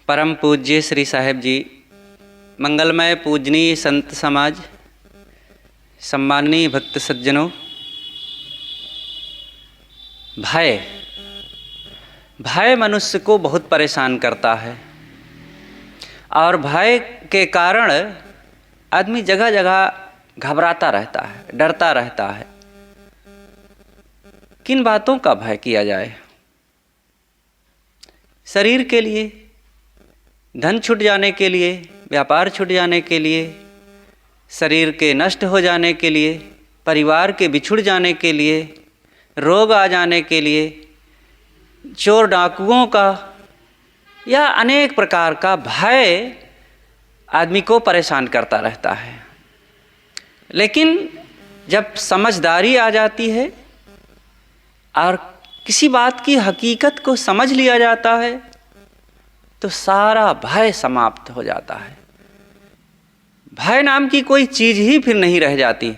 परम पूज्य श्री साहेब जी, मंगलमय पूजनीय संत समाज, सम्माननीय भक्त सज्जनों, भय मनुष्य को बहुत परेशान करता है और भय के कारण आदमी जगह जगह घबराता रहता है, डरता रहता है। किन बातों का भय किया जाए? शरीर के लिए, धन छूट जाने के लिए, व्यापार छूट जाने के लिए, शरीर के नष्ट हो जाने के लिए, परिवार के बिछुड़ जाने के लिए, रोग आ जाने के लिए, चोर डाकुओं का, या अनेक प्रकार का भय आदमी को परेशान करता रहता है। लेकिन जब समझदारी आ जाती है और किसी बात की हकीकत को समझ लिया जाता है तो सारा भय समाप्त हो जाता है। भय नाम की कोई चीज ही फिर नहीं रह जाती।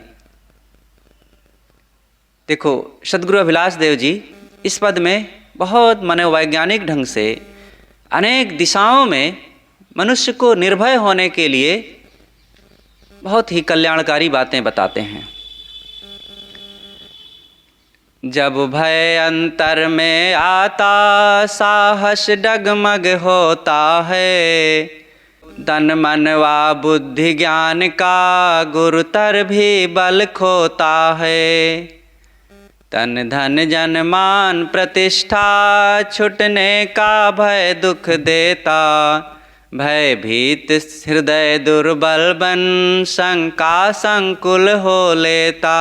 देखो, सद्गुरु अभिलाष देव जी इस पद में बहुत मनोवैज्ञानिक ढंग से अनेक दिशाओं में मनुष्य को निर्भय होने के लिए बहुत ही कल्याणकारी बातें बताते हैं। जब भय अंतर में आता, साहस डगमग होता है, तन मन व बुद्धि ज्ञान का गुरुतर भी बल खोता है। तन धन जन मान प्रतिष्ठा छुटने का भय दुख देता, भय भीत हृदय दुर्बल बन शंका संकुल हो लेता।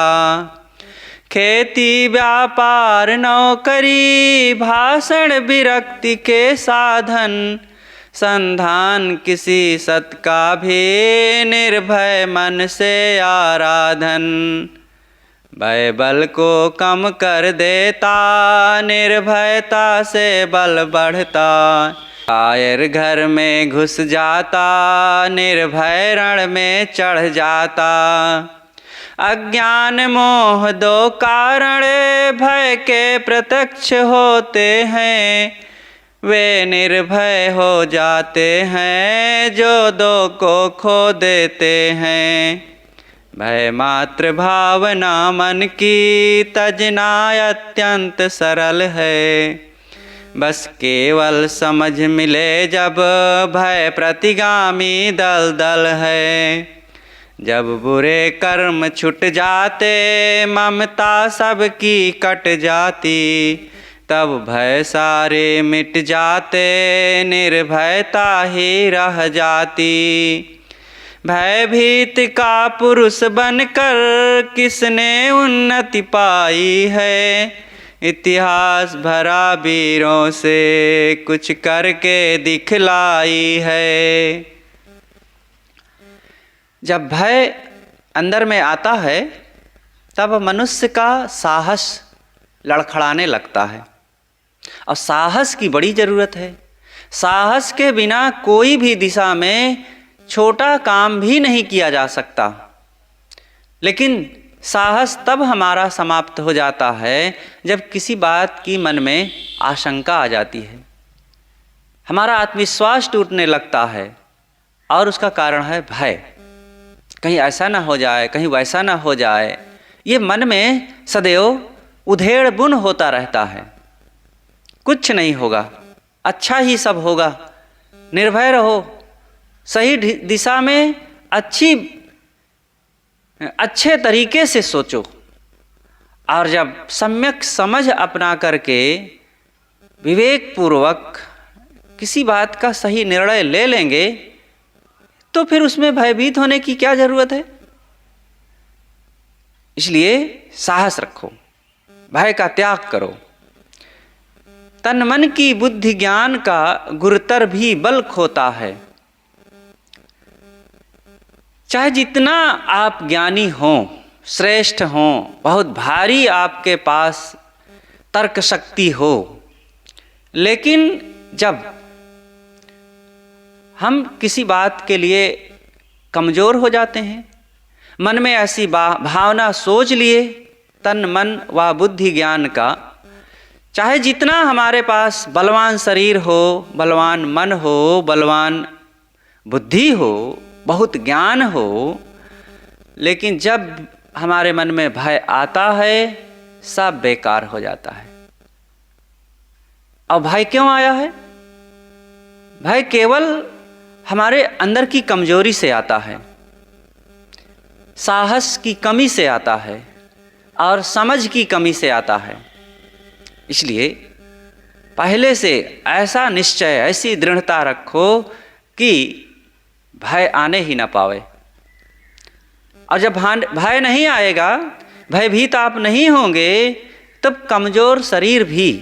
खेती व्यापार नौकरी भाषण विरक्ति के साधन, संधान किसी सत का भी निर्भय मन से आराधन। भय बल को कम कर देता, निर्भयता से बल बढ़ता। कायर घर में घुस जाता, निर्भय रण में चढ़ जाता। अज्ञान मोह दो कारण भय के प्रत्यक्ष होते हैं, वे निर्भय हो जाते हैं जो दो को खो देते हैं। भय मात्र भावना मन की तजना अत्यंत सरल है, बस केवल समझ मिले जब भय प्रतिगामी दल दल है। जब बुरे कर्म छुट जाते, ममता सबकी कट जाती, तब भय सारे मिट जाते, निर्भयता ही रह जाती। भयभीत का पुरुष बनकर किसने उन्नति पाई है, इतिहास भरा वीरों से कुछ करके दिखलाई है। जब भय अंदर में आता है तब मनुष्य का साहस लड़खड़ाने लगता है और साहस की बड़ी ज़रूरत है। साहस के बिना कोई भी दिशा में छोटा काम भी नहीं किया जा सकता। लेकिन साहस तब हमारा समाप्त हो जाता है जब किसी बात की मन में आशंका आ जाती है, हमारा आत्मविश्वास टूटने लगता है और उसका कारण है भय। कहीं ऐसा ना हो जाए, कहीं वैसा ना हो जाए, ये मन में सदैव उधेड़ बुन होता रहता है। कुछ नहीं होगा, अच्छा ही सब होगा, निर्भय रहो, सही दिशा में अच्छे तरीके से सोचो। और जब सम्यक समझ अपना करके विवेक पूर्वक किसी बात का सही निर्णय ले लेंगे तो फिर उसमें भयभीत होने की क्या जरूरत है। इसलिए साहस रखो, भय का त्याग करो। तन मन की बुद्धि ज्ञान का गुरुतर भी बल खोता है। चाहे जितना आप ज्ञानी हो, श्रेष्ठ हो, बहुत भारी आपके पास तर्क शक्ति हो, लेकिन जब हम किसी बात के लिए कमज़ोर हो जाते हैं, मन में ऐसी भावना सोच लिए तन मन व बुद्धि ज्ञान का, चाहे जितना हमारे पास बलवान शरीर हो, बलवान मन हो, बलवान बुद्धि हो, बहुत ज्ञान हो, लेकिन जब हमारे मन में भय आता है सब बेकार हो जाता है। और भय क्यों आया है? भय केवल हमारे अंदर की कमजोरी से आता है, साहस की कमी से आता है और समझ की कमी से आता है। इसलिए पहले से ऐसा निश्चय, ऐसी दृढ़ता रखो कि भय आने ही ना पावे। और जब भय नहीं आएगा, भयभीत आप नहीं होंगे, तब कमज़ोर शरीर भी,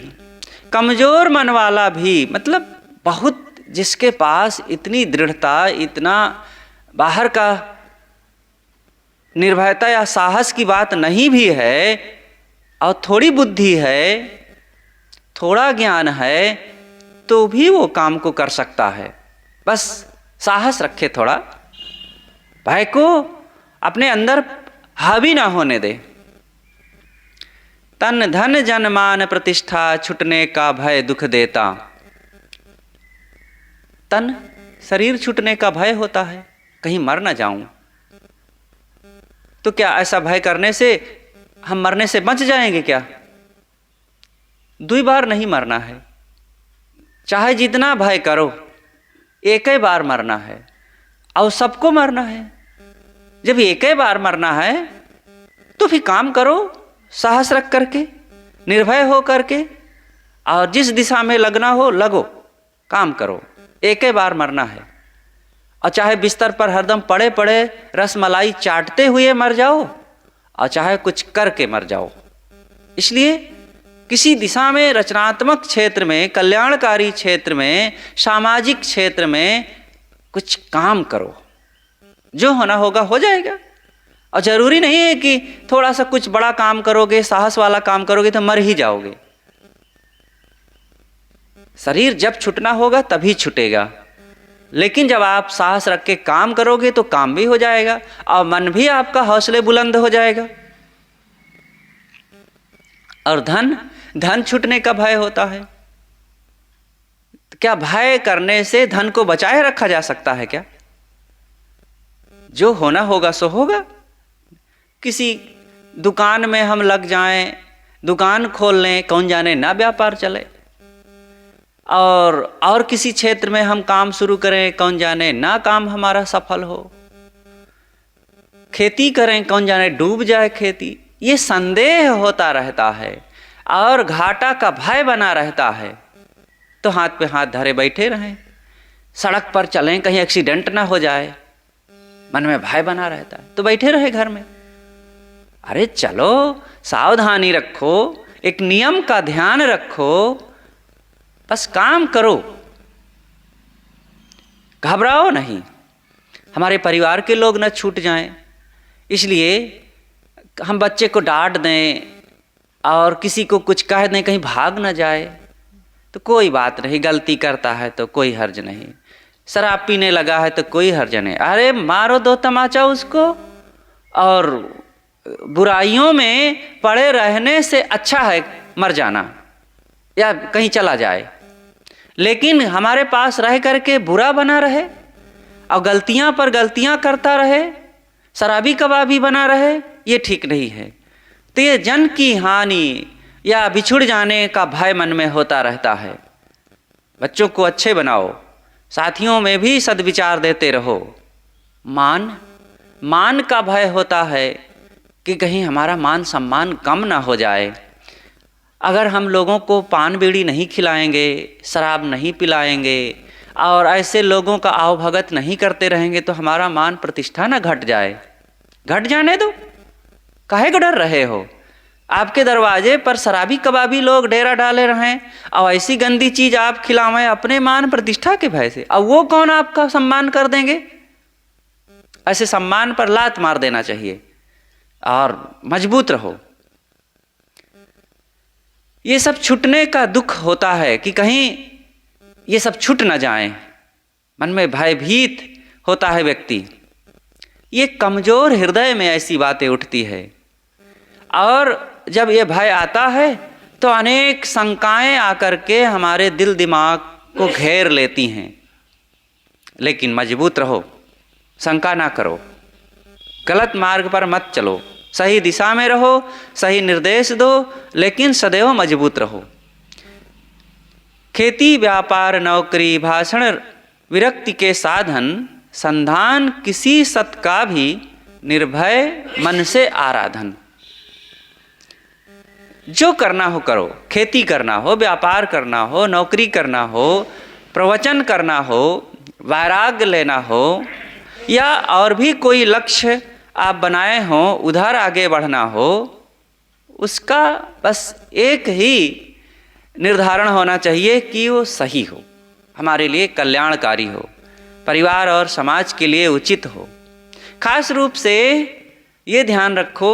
कमज़ोर मन वाला भी, मतलब बहुत जिसके पास इतनी दृढ़ता, इतना बाहर का निर्भयता या साहस की बात नहीं भी है और थोड़ी बुद्धि है, थोड़ा ज्ञान है, तो भी वो काम को कर सकता है। बस साहस रखे, थोड़ा भय को अपने अंदर हावी ना होने दे। तन धन जन मान प्रतिष्ठा छूटने का भय दुख देता। तन शरीर छूटने का भय होता है, कहीं मर ना जाऊं। तो क्या ऐसा भय करने से हम मरने से बच जाएंगे क्या? 2 बार नहीं मरना है, चाहे जितना भय करो, एक ही बार मरना है और सबको मरना है। जब एक ही बार मरना है तो फिर काम करो, साहस रख करके, निर्भय हो करके, और जिस दिशा में लगना हो लगो, काम करो। एक ही बार मरना है, और चाहे बिस्तर पर हरदम पड़े पड़े रसमलाई चाटते हुए मर जाओ, और चाहे कुछ करके मर जाओ। इसलिए किसी दिशा में, रचनात्मक क्षेत्र में, कल्याणकारी क्षेत्र में, सामाजिक क्षेत्र में कुछ काम करो। जो होना होगा हो जाएगा। और जरूरी नहीं है कि थोड़ा सा कुछ बड़ा काम करोगे, साहस वाला काम करोगे तो मर ही जाओगे। शरीर जब छूटना होगा तभी छूटेगा, लेकिन जब आप साहस रख के काम करोगे तो काम भी हो जाएगा और मन भी आपका हौसले बुलंद हो जाएगा। और धन छूटने का भय होता है। क्या भय करने से धन को बचाए रखा जा सकता है क्या? जो होना होगा सो होगा। किसी दुकान में हम लग जाएं, दुकान खोल लें, कौन जाने ना व्यापार चले। और किसी क्षेत्र में हम काम शुरू करें, कौन जाने ना काम हमारा सफल हो। खेती करें, कौन जाने डूब जाए खेती। ये संदेह होता रहता है और घाटा का भय बना रहता है। तो हाथ पे हाथ धरे बैठे रहें, सड़क पर चलें, कहीं एक्सीडेंट ना हो जाए, मन में भय बना रहता है तो बैठे रहे घर में। अरे चलो, सावधानी रखो, एक नियम का ध्यान रखो, बस काम करो, घबराओ नहीं। हमारे परिवार के लोग न छूट जाएं, इसलिए हम बच्चे को डांट दें और किसी को कुछ कह दें, कहीं भाग न जाए तो कोई बात नहीं। गलती करता है तो कोई हर्ज नहीं, शराब पीने लगा है तो कोई हर्ज नहीं। अरे मारो 2 तमाचा उसको। और बुराइयों में पड़े रहने से अच्छा है मर जाना या कहीं चला जाए, लेकिन हमारे पास रह करके बुरा बना रहे और गलतियां पर गलतियां करता रहे, शराबी कबाबी बना रहे, ये ठीक नहीं है। तो ये जन की हानि या बिछुड़ जाने का भय मन में होता रहता है। बच्चों को अच्छे बनाओ, साथियों में भी सद्विचार देते रहो। मान का भय होता है कि कहीं हमारा मान सम्मान कम ना हो जाए। अगर हम लोगों को पान बीड़ी नहीं खिलाएंगे, शराब नहीं पिलाएंगे और ऐसे लोगों का आवभगत नहीं करते रहेंगे तो हमारा मान प्रतिष्ठा ना घट जाए। घट जाने दो, काहे को डर रहे हो? आपके दरवाजे पर शराबी कबाबी लोग डेरा डाले रहें और ऐसी गंदी चीज़ आप खिलावें अपने मान प्रतिष्ठा के भय से, अब वो कौन आपका सम्मान कर देंगे? ऐसे सम्मान पर लात मार देना चाहिए और मजबूत रहो। ये सब छूटने का दुख होता है कि कहीं ये सब छूट ना जाए, मन में भयभीत होता है व्यक्ति। ये कमजोर हृदय में ऐसी बातें उठती है और जब ये भय आता है तो अनेक शंकाएं आकर के हमारे दिल दिमाग को घेर लेती हैं। लेकिन मजबूत रहो, शंका ना करो, गलत मार्ग पर मत चलो, सही दिशा में रहो, सही निर्देश दो, लेकिन सदैव मजबूत रहो। खेती, व्यापार, नौकरी, भाषण, विरक्ति के साधन, संधान किसी सत का भी निर्भय मन से आराधन। जो करना हो करो, खेती करना हो, व्यापार करना हो, नौकरी करना हो, प्रवचन करना हो, वैराग्य लेना हो, या और भी कोई लक्ष्य आप बनाए हों, उधर आगे बढ़ना हो, उसका बस एक ही निर्धारण होना चाहिए कि वो सही हो, हमारे लिए कल्याणकारी हो, परिवार और समाज के लिए उचित हो। खास रूप से ये ध्यान रखो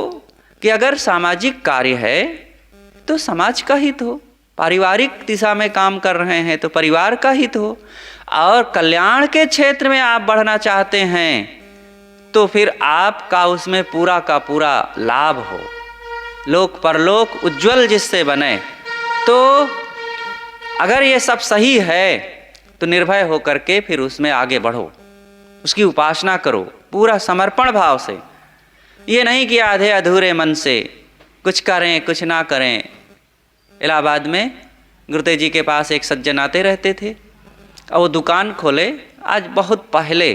कि अगर सामाजिक कार्य है तो समाज का हित हो, पारिवारिक दिशा में काम कर रहे हैं तो परिवार का हित हो, और कल्याण के क्षेत्र में आप बढ़ना चाहते हैं तो फिर आपका उसमें पूरा का पूरा लाभ हो, लोक परलोक उज्जवल जिससे बने। तो अगर ये सब सही है तो निर्भय होकर के फिर उसमें आगे बढ़ो, उसकी उपासना करो पूरा समर्पण भाव से। ये नहीं कि आधे अधूरे मन से कुछ करें कुछ ना करें। इलाहाबाद में गुरुदेव जी के पास एक सज्जन आते रहते थे और वो दुकान खोले, आज बहुत पहले,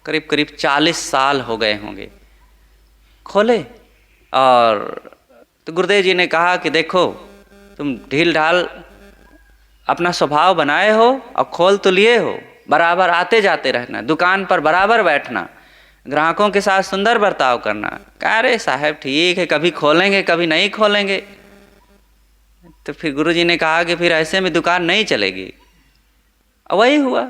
करीब करीब 40 साल हो गए होंगे, खोले। और तो गुरुदेव जी ने कहा कि देखो तुम ढील ढाल अपना स्वभाव बनाए हो और खोल तो लिए हो, बराबर आते जाते रहना, दुकान पर बराबर बैठना, ग्राहकों के साथ सुंदर बर्ताव करना। कह रहे साहब ठीक है, कभी खोलेंगे कभी नहीं खोलेंगे। तो फिर गुरुजी ने कहा कि फिर ऐसे में दुकान नहीं चलेगी। और वही हुआ,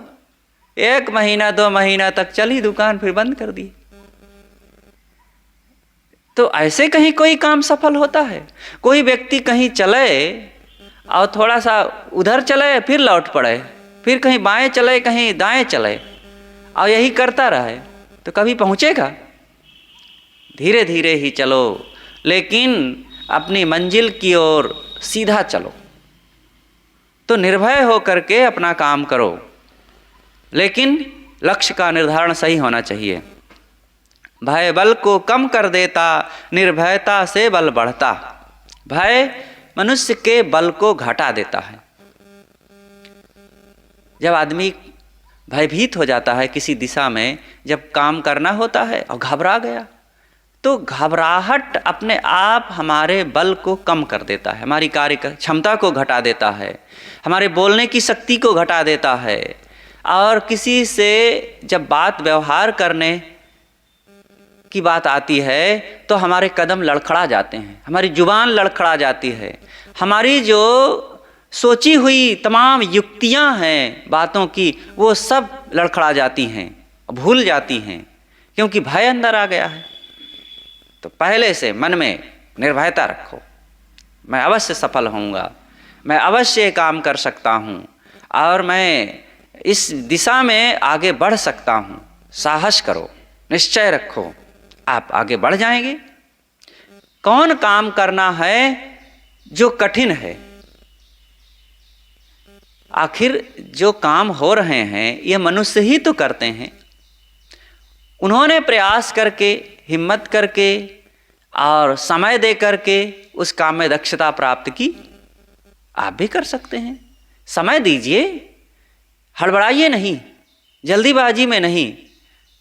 1 महीना 2 महीना तक चली दुकान, फिर बंद कर दी। तो ऐसे कहीं कोई काम सफल होता है? कोई व्यक्ति कहीं चले और थोड़ा सा उधर चले फिर लौट पड़े, फिर कहीं बाएं चले कहीं दाएं चले, और यही करता रहे तो कभी पहुंचेगा? धीरे धीरे ही चलो, लेकिन अपनी मंजिल की ओर सीधा चलो। तो निर्भय होकर के अपना काम करो, लेकिन लक्ष्य का निर्धारण सही होना चाहिए। भय बल को कम कर देता, निर्भयता से बल बढ़ता। भय मनुष्य के बल को घटा देता है। जब आदमी भयभीत हो जाता है किसी दिशा में, जब काम करना होता है और घबरा गया, तो घबराहट अपने आप हमारे बल को कम कर देता है, हमारी कार्य क्षमता को घटा देता है, हमारे बोलने की शक्ति को घटा देता है। और किसी से जब बात व्यवहार करने की बात आती है तो हमारे कदम लड़खड़ा जाते हैं, हमारी जुबान लड़खड़ा जाती है, हमारी जो सोची हुई तमाम युक्तियां हैं बातों की वो सब लड़खड़ा जाती हैं, भूल जाती हैं, क्योंकि भय अंदर आ गया है। तो पहले से मन में निर्भयता रखो, मैं अवश्य सफल होऊंगा, मैं अवश्य काम कर सकता हूँ और मैं इस दिशा में आगे बढ़ सकता हूँ। साहस करो, निश्चय रखो, आप आगे बढ़ जाएंगे। कौन काम करना है जो कठिन है? आखिर जो काम हो रहे हैं ये मनुष्य ही तो करते हैं। उन्होंने प्रयास करके, हिम्मत करके और समय दे करके उस काम में दक्षता प्राप्त की। आप भी कर सकते हैं। समय दीजिए, हड़बड़ाइए नहीं, जल्दीबाजी में नहीं,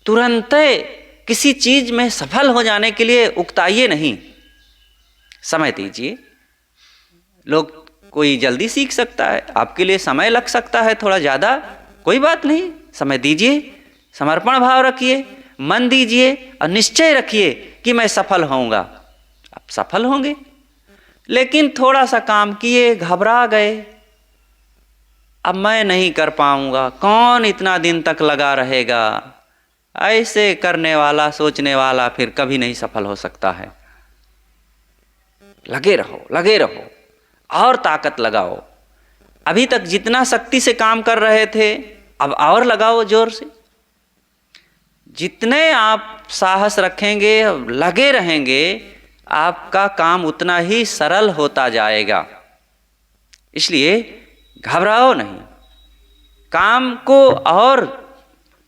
तुरंत किसी चीज में सफल हो जाने के लिए उकताइए नहीं। समय दीजिए। लोग कोई जल्दी सीख सकता है, आपके लिए समय लग सकता है थोड़ा ज़्यादा, कोई बात नहीं, समय दीजिए, समर्पण भाव रखिए, मन दीजिए और निश्चय रखिए कि मैं सफल होऊंगा। आप सफल होंगे। लेकिन थोड़ा सा काम किए, घबरा गए, अब मैं नहीं कर पाऊंगा, कौन इतना दिन तक लगा रहेगा, ऐसे करने वाला, सोचने वाला फिर कभी नहीं सफल हो सकता है। लगे रहो, लगे रहो और ताकत लगाओ। अभी तक जितना शक्ति से काम कर रहे थे अब और लगाओ जोर से। जितने आप साहस रखेंगे, लगे रहेंगे, आपका काम उतना ही सरल होता जाएगा। इसलिए घबराओ नहीं, काम को और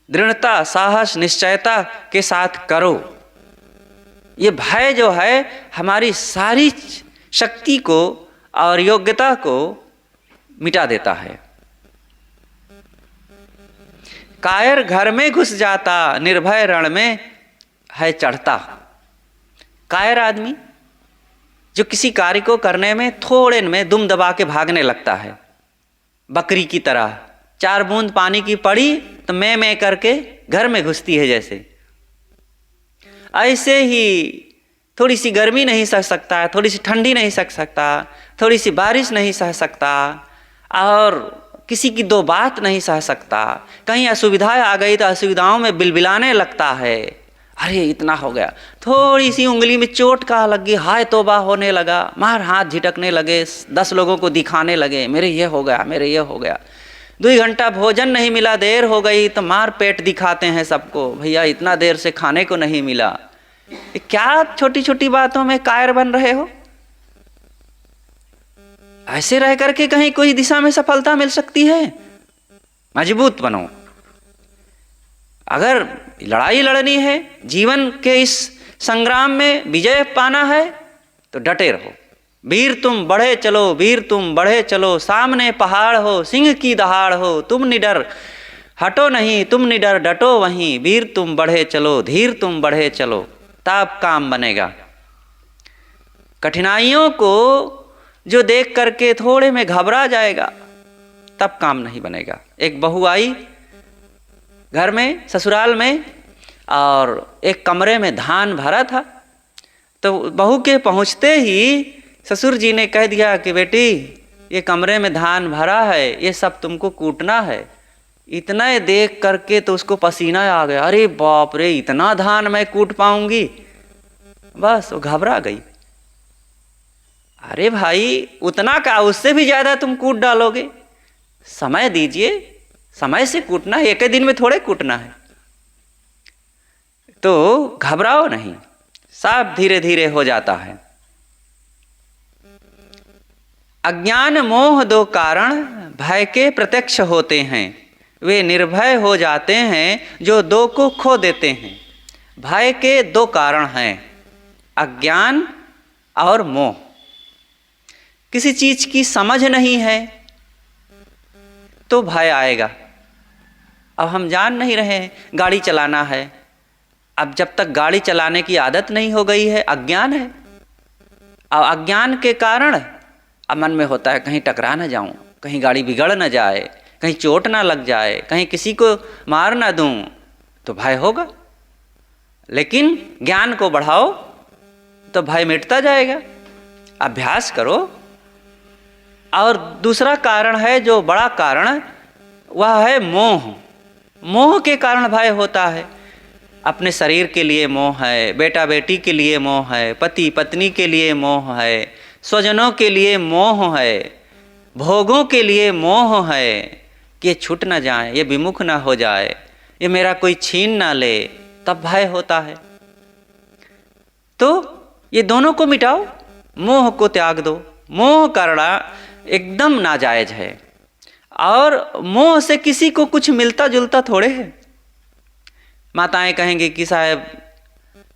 दृढ़ता, साहस, निश्चयता के साथ करो। ये भय जो है हमारी सारी शक्ति को और योग्यता को मिटा देता है। कायर घर में घुस जाता, निर्भय रण में है चढ़ता। कायर आदमी जो किसी कार्य को करने में थोड़े में दुम दबा के भागने लगता है, बकरी की तरह। 4 बूंद पानी की पड़ी तो मैं करके घर में घुसती है जैसे। ऐसे ही थोड़ी सी गर्मी नहीं सह सकता है, थोड़ी सी ठंडी नहीं सह सकता, थोड़ी सी बारिश नहीं सह सकता, और किसी की 2 बात नहीं सह सकता। कहीं असुविधाएं आ गई तो असुविधाओं में बिलबिलाने लगता है, अरे इतना हो गया। थोड़ी सी उंगली में चोट का लगी, हाय तौबा होने लगा, मार हाथ झिटकने लगे, 10 लोगों को दिखाने लगे मेरे ये हो गया, मेरे ये हो गया। 2 घंटा भोजन नहीं मिला, देर हो गई तो मार पेट दिखाते हैं सबको, भैया इतना देर से खाने को नहीं मिला। क्या छोटी छोटी बातों में कायर बन रहे हो? ऐसे रह करके कहीं कोई दिशा में सफलता मिल सकती है? मजबूत बनो। अगर लड़ाई लड़नी है, जीवन के इस संग्राम में विजय पाना है, तो डटे रहो। वीर तुम बढ़े चलो, वीर तुम बढ़े चलो, सामने पहाड़ हो, सिंह की दहाड़ हो, तुम निडर हटो नहीं, तुम निडर डटो वहीं। वीर तुम बढ़े चलो, धीर तुम बढ़े चलो, तब काम बनेगा। कठिनाइयों को जो देख करके थोड़े में घबरा जाएगा, तब काम नहीं बनेगा। एक बहू आई घर में, ससुराल में, और एक कमरे में धान भरा था। तो बहू के पहुंचते ही ससुर जी ने कह दिया कि बेटी ये कमरे में धान भरा है, ये सब तुमको कूटना है। इतना देख करके तो उसको पसीना आ गया, अरे बाप रे इतना धान मैं कूट पाऊंगी? बस वो घबरा गई। अरे भाई उतना का, उससे भी ज्यादा तुम कूट डालोगे, समय दीजिए, समय से कूटना है, 1 दिन में थोड़े कूटना है। तो घबराओ नहीं, सब धीरे धीरे हो जाता है। अज्ञान मोह 2 कारण भय के प्रत्यक्ष होते हैं, वे निर्भय हो जाते हैं जो 2 को खो देते हैं। भय के 2 कारण हैं, अज्ञान और मोह। किसी चीज की समझ नहीं है तो भय आएगा। अब हम जान नहीं रहे हैं, गाड़ी चलाना है, अब जब तक गाड़ी चलाने की आदत नहीं हो गई है, अज्ञान है। अब अज्ञान के कारण अब मन में होता है कहीं टकरा ना जाऊं, कहीं गाड़ी बिगड़ ना जाए, कहीं चोट ना लग जाए, कहीं किसी को मार ना दूं, तो भय होगा। लेकिन ज्ञान को बढ़ाओ तो भय मिटता जाएगा। अभ्यास करो। और दूसरा कारण है, जो बड़ा कारण, वह है मोह। मोह के कारण भय होता है। अपने शरीर के लिए मोह है, बेटा बेटी के लिए मोह है, पति पत्नी के लिए मोह है, स्वजनों के लिए मोह है, भोगों के लिए मोह है कि ये छूट ना जाए, ये विमुख ना हो जाए, ये मेरा कोई छीन ना ले, तब भय होता है। तो ये दोनों को मिटाओ, मोह को त्याग दो। मोह करना एकदम नाजायज है, और मोह से किसी को कुछ मिलता जुलता थोड़े है। माताएं कहेंगे कि साहब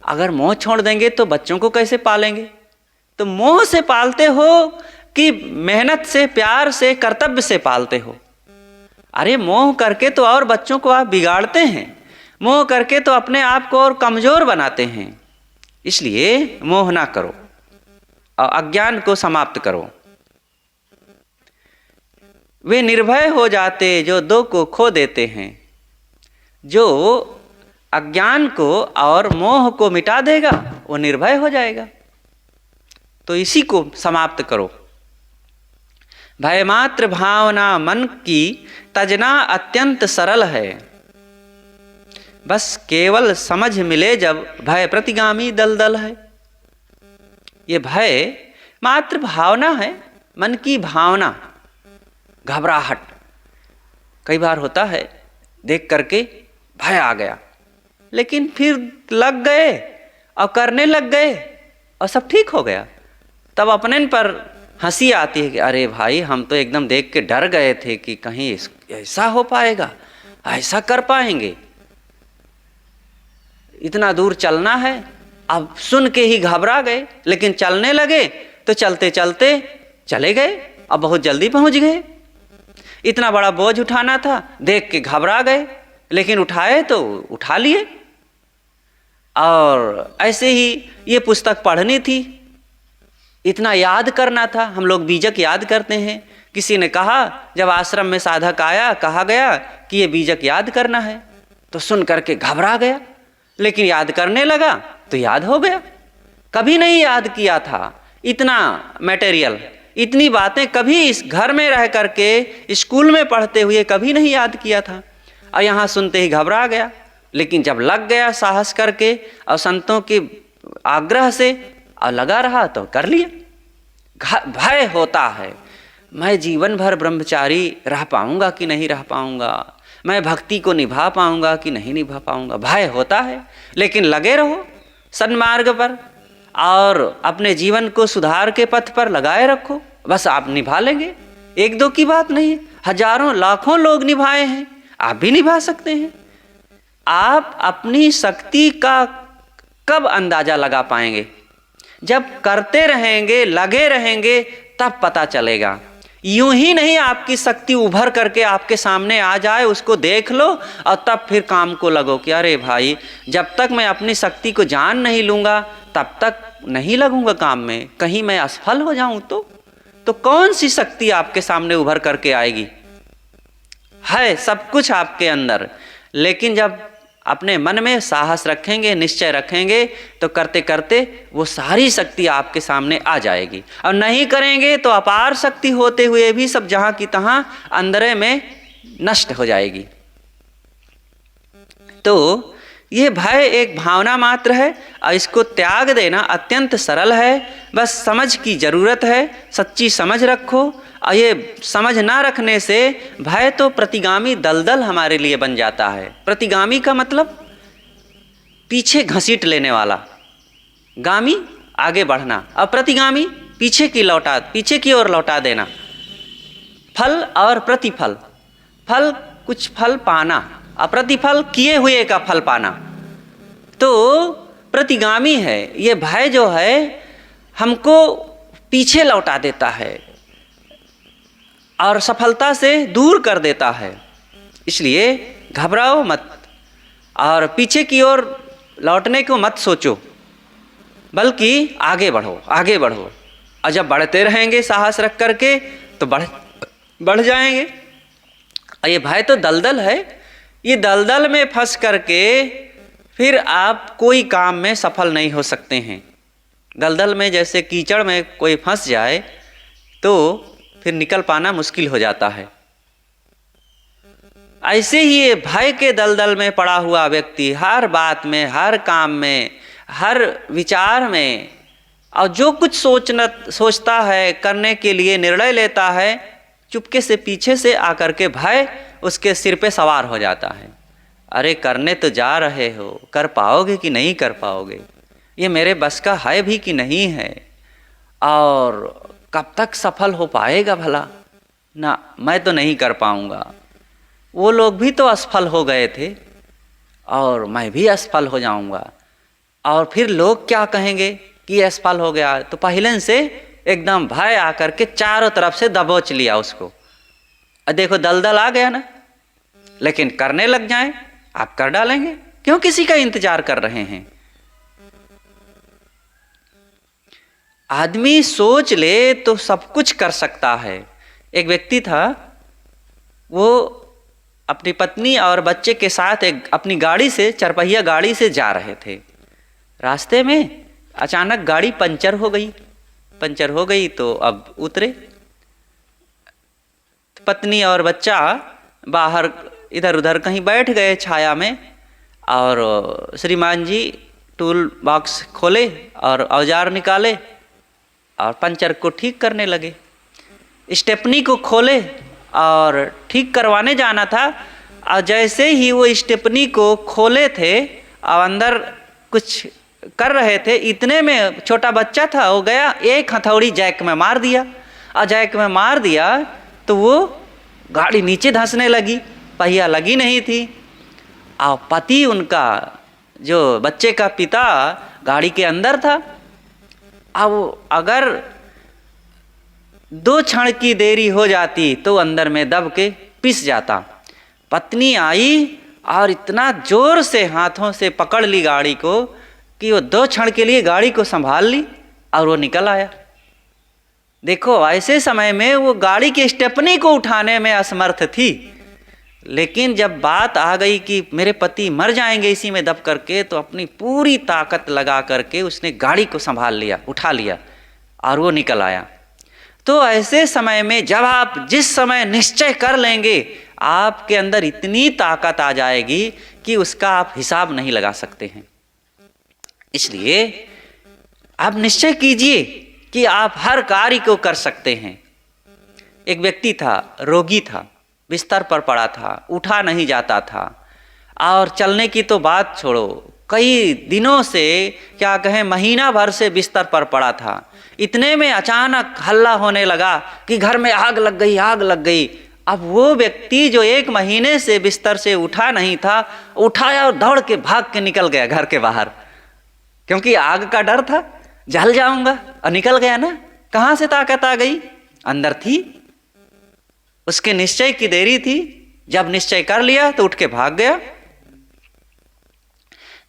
अगर मोह छोड़ देंगे तो बच्चों को कैसे पालेंगे? तो मोह से पालते हो कि मेहनत से, प्यार से, कर्तव्य से पालते हो? अरे मोह करके तो और बच्चों को आप बिगाड़ते हैं, मोह करके तो अपने आप को और कमजोर बनाते हैं। इसलिए मोह ना करो और अज्ञान को समाप्त करो। वे निर्भय हो जाते जो 2 को खो देते हैं। जो अज्ञान को और मोह को मिटा देगा वो निर्भय हो जाएगा। तो इसी को समाप्त करो। भयमात्र भावना मन की तजना अत्यंत सरल है, बस केवल समझ मिले जब भय प्रतिगामी दलदल है। ये भय मात्र भावना है, मन की भावना, घबराहट। कई बार होता है देख करके भय आ गया, लेकिन फिर लग गए और करने लग गए और सब ठीक हो गया। तब अपने पर हंसी आती है कि अरे भाई हम तो एकदम देख के डर गए थे कि कहीं ऐसा हो पाएगा, ऐसा कर पाएंगे, इतना दूर चलना है। अब सुन के ही घबरा गए, लेकिन चलने लगे तो चलते चलते चले गए, अब बहुत जल्दी पहुंच गए। इतना बड़ा बोझ उठाना था, देख के घबरा गए, लेकिन उठाए तो उठा लिए। और ऐसे ही ये पुस्तक पढ़नी थी, इतना याद करना था। हम लोग बीजक याद करते हैं। किसी ने कहा, जब आश्रम में साधक आया, कहा गया कि ये बीजक याद करना है, तो सुन करके घबरा गया, लेकिन याद करने लगा तो याद हो गया। कभी नहीं याद किया था इतना मटेरियल, इतनी बातें कभी इस घर में रह करके, स्कूल में पढ़ते हुए कभी नहीं याद किया था, और यहाँ सुनते ही घबरा गया। लेकिन जब लग गया साहस करके और संतों के आग्रह से और लगा रहा तो कर लिया। भय होता है, मैं जीवन भर ब्रह्मचारी रह पाऊंगा कि नहीं रह पाऊंगा, मैं भक्ति को निभा पाऊंगा कि नहीं निभा पाऊंगा, भय होता है। लेकिन लगे रहो सन्मार्ग पर और अपने जीवन को सुधार के पथ पर लगाए रखो, बस आप निभा लेंगे। एक दो की बात नहीं है, हजारों लाखों लोग निभाए हैं, आप भी निभा सकते हैं। आप अपनी शक्ति का कब अंदाजा लगा पाएंगे? जब करते रहेंगे, लगे रहेंगे, तब पता चलेगा। यूं ही नहीं आपकी शक्ति उभर करके आपके सामने आ जाए, उसको देख लो और तब फिर काम को लगो कि अरे भाई, जब तक मैं अपनी शक्ति को जान नहीं लूँगा तब तक नहीं लगूंगा काम में, कहीं मैं असफल हो जाऊं तो कौन सी शक्ति आपके सामने उभर करके आएगी? है सब कुछ आपके अंदर, लेकिन जब अपने मन में साहस रखेंगे, निश्चय रखेंगे, तो करते करते वो सारी शक्ति आपके सामने आ जाएगी। और नहीं करेंगे तो अपार शक्ति होते हुए भी सब जहाँ की तहाँ अंदर में नष्ट हो जाएगी। तो ये भय एक भावना मात्र है और इसको त्याग देना अत्यंत सरल है। बस समझ की ज़रूरत है, सच्ची समझ रखो। और ये समझ ना रखने से भय तो प्रतिगामी दलदल हमारे लिए बन जाता है। प्रतिगामी का मतलब पीछे घसीट लेने वाला, गामी आगे बढ़ना, और प्रतिगामी पीछे की ओर लौटा देना। फल और प्रतिफल, फल कुछ फल पाना और प्रतिफल किए हुए का फल पाना, तो प्रतिगामी है। ये भय जो है हमको पीछे लौटा देता है और सफलता से दूर कर देता है। इसलिए घबराओ मत और पीछे की ओर लौटने को मत सोचो, बल्कि आगे बढ़ो, आगे बढ़ो। और जब बढ़ते रहेंगे साहस रख करके तो बढ़ जाएंगे। और ये भय तो दलदल है, ये दलदल में फंस करके फिर आप कोई काम में सफल नहीं हो सकते हैं। दलदल में जैसे कीचड़ में कोई फंस जाए तो फिर निकल पाना मुश्किल हो जाता है। ऐसे ही ये भय के दलदल में पड़ा हुआ व्यक्ति हर बात में, हर काम में, हर विचार में, और जो कुछ सोचता है, करने के लिए निर्णय लेता है, चुपके से पीछे से आकर के भय उसके सिर पे सवार हो जाता है। अरे करने तो जा रहे हो, कर पाओगे कि नहीं कर पाओगे, ये मेरे बस का है भी कि नहीं है, और कब तक सफल हो पाएगा भला? ना, मैं तो नहीं कर पाऊँगा। वो लोग भी तो असफल हो गए थे और मैं भी असफल हो जाऊँगा, और फिर लोग क्या कहेंगे कि असफल हो गया। तो पहले से एकदम भय आकर के चारों तरफ से दबोच लिया उसको। देखो दलदल आ गया ना, लेकिन करने लग जाएं, आप कर डालेंगे। क्यों किसी का इंतजार कर रहे हैं? आदमी सोच ले तो सब कुछ कर सकता है। एक व्यक्ति था, वो अपनी पत्नी और बच्चे के साथ अपनी गाड़ी से, चरपहिया गाड़ी से जा रहे थे। रास्ते में अचानक गाड़ी पंचर हो गई तो अब उतरे। पत्नी और बच्चा बाहर इधर उधर कहीं बैठ गए छाया में, और श्रीमान जी टूल बॉक्स खोले और औजार निकाले और पंचर को ठीक करने लगे। स्टेपनी को खोले और ठीक करवाने जाना था, और जैसे ही वो स्टेपनी को खोले थे और अंदर कुछ कर रहे थे, इतने में छोटा बच्चा था, वो गया एक हथौड़ी जैक में मार दिया और जैक में मार दिया तो वो गाड़ी नीचे धंसने लगी, पहिया लगी नहीं थी। और पति उनका, जो बच्चे का पिता, गाड़ी के अंदर था। अब अगर 2 क्षण की देरी हो जाती तो अंदर में दब के पिस जाता। पत्नी आई और इतना जोर से हाथों से पकड़ ली गाड़ी को कि वो 2 क्षण के लिए गाड़ी को संभाल ली और वो निकल आया। देखो, ऐसे समय में वो गाड़ी की स्टेपनी को उठाने में असमर्थ थी, लेकिन जब बात आ गई कि मेरे पति मर जाएंगे इसी में दब करके, तो अपनी पूरी ताकत लगा करके उसने गाड़ी को संभाल लिया, उठा लिया और वो निकल आया। तो ऐसे समय में जब आप जिस समय निश्चय कर लेंगे, आपके अंदर इतनी ताकत आ जाएगी कि उसका आप हिसाब नहीं लगा सकते हैं। इसलिए आप निश्चय कीजिए कि आप हर कार्य को कर सकते हैं। एक व्यक्ति था, रोगी था, बिस्तर पर पड़ा था, उठा नहीं जाता था और चलने की तो बात छोड़ो, कई दिनों से, क्या कहें महीना भर से बिस्तर पर पड़ा था। इतने में अचानक हल्ला होने लगा कि घर में आग लग गई, आग लग गई। अब वो व्यक्ति जो 1 महीने से बिस्तर से उठा नहीं था, उठाया और दौड़ के भाग के निकल गया घर के बाहर, क्योंकि आग का डर था, जल जाऊंगा, और निकल गया ना। कहाँ से ताकत आ गई? अंदर थी, उसके निश्चय की देरी थी। जब निश्चय कर लिया तो उठ के भाग गया।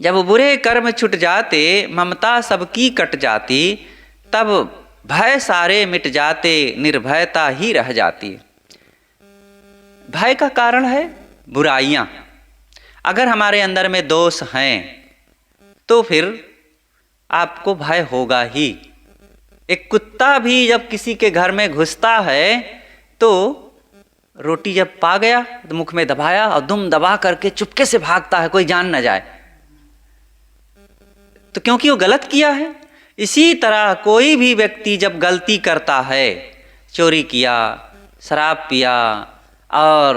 जब बुरे कर्म छुट जाते, ममता सबकी कट जाती, तब भय सारे मिट जाते, निर्भयता ही रह जाती। भय का कारण है बुराइयां। अगर हमारे अंदर में दोष हैं तो फिर आपको भय होगा ही। एक कुत्ता भी जब किसी के घर में घुसता है तो रोटी जब पा गया तो मुख में दबाया और दुम दबा करके चुपके से भागता है, कोई जान न जाए, तो क्योंकि वो गलत किया है। इसी तरह कोई भी व्यक्ति जब गलती करता है, चोरी किया, शराब पिया और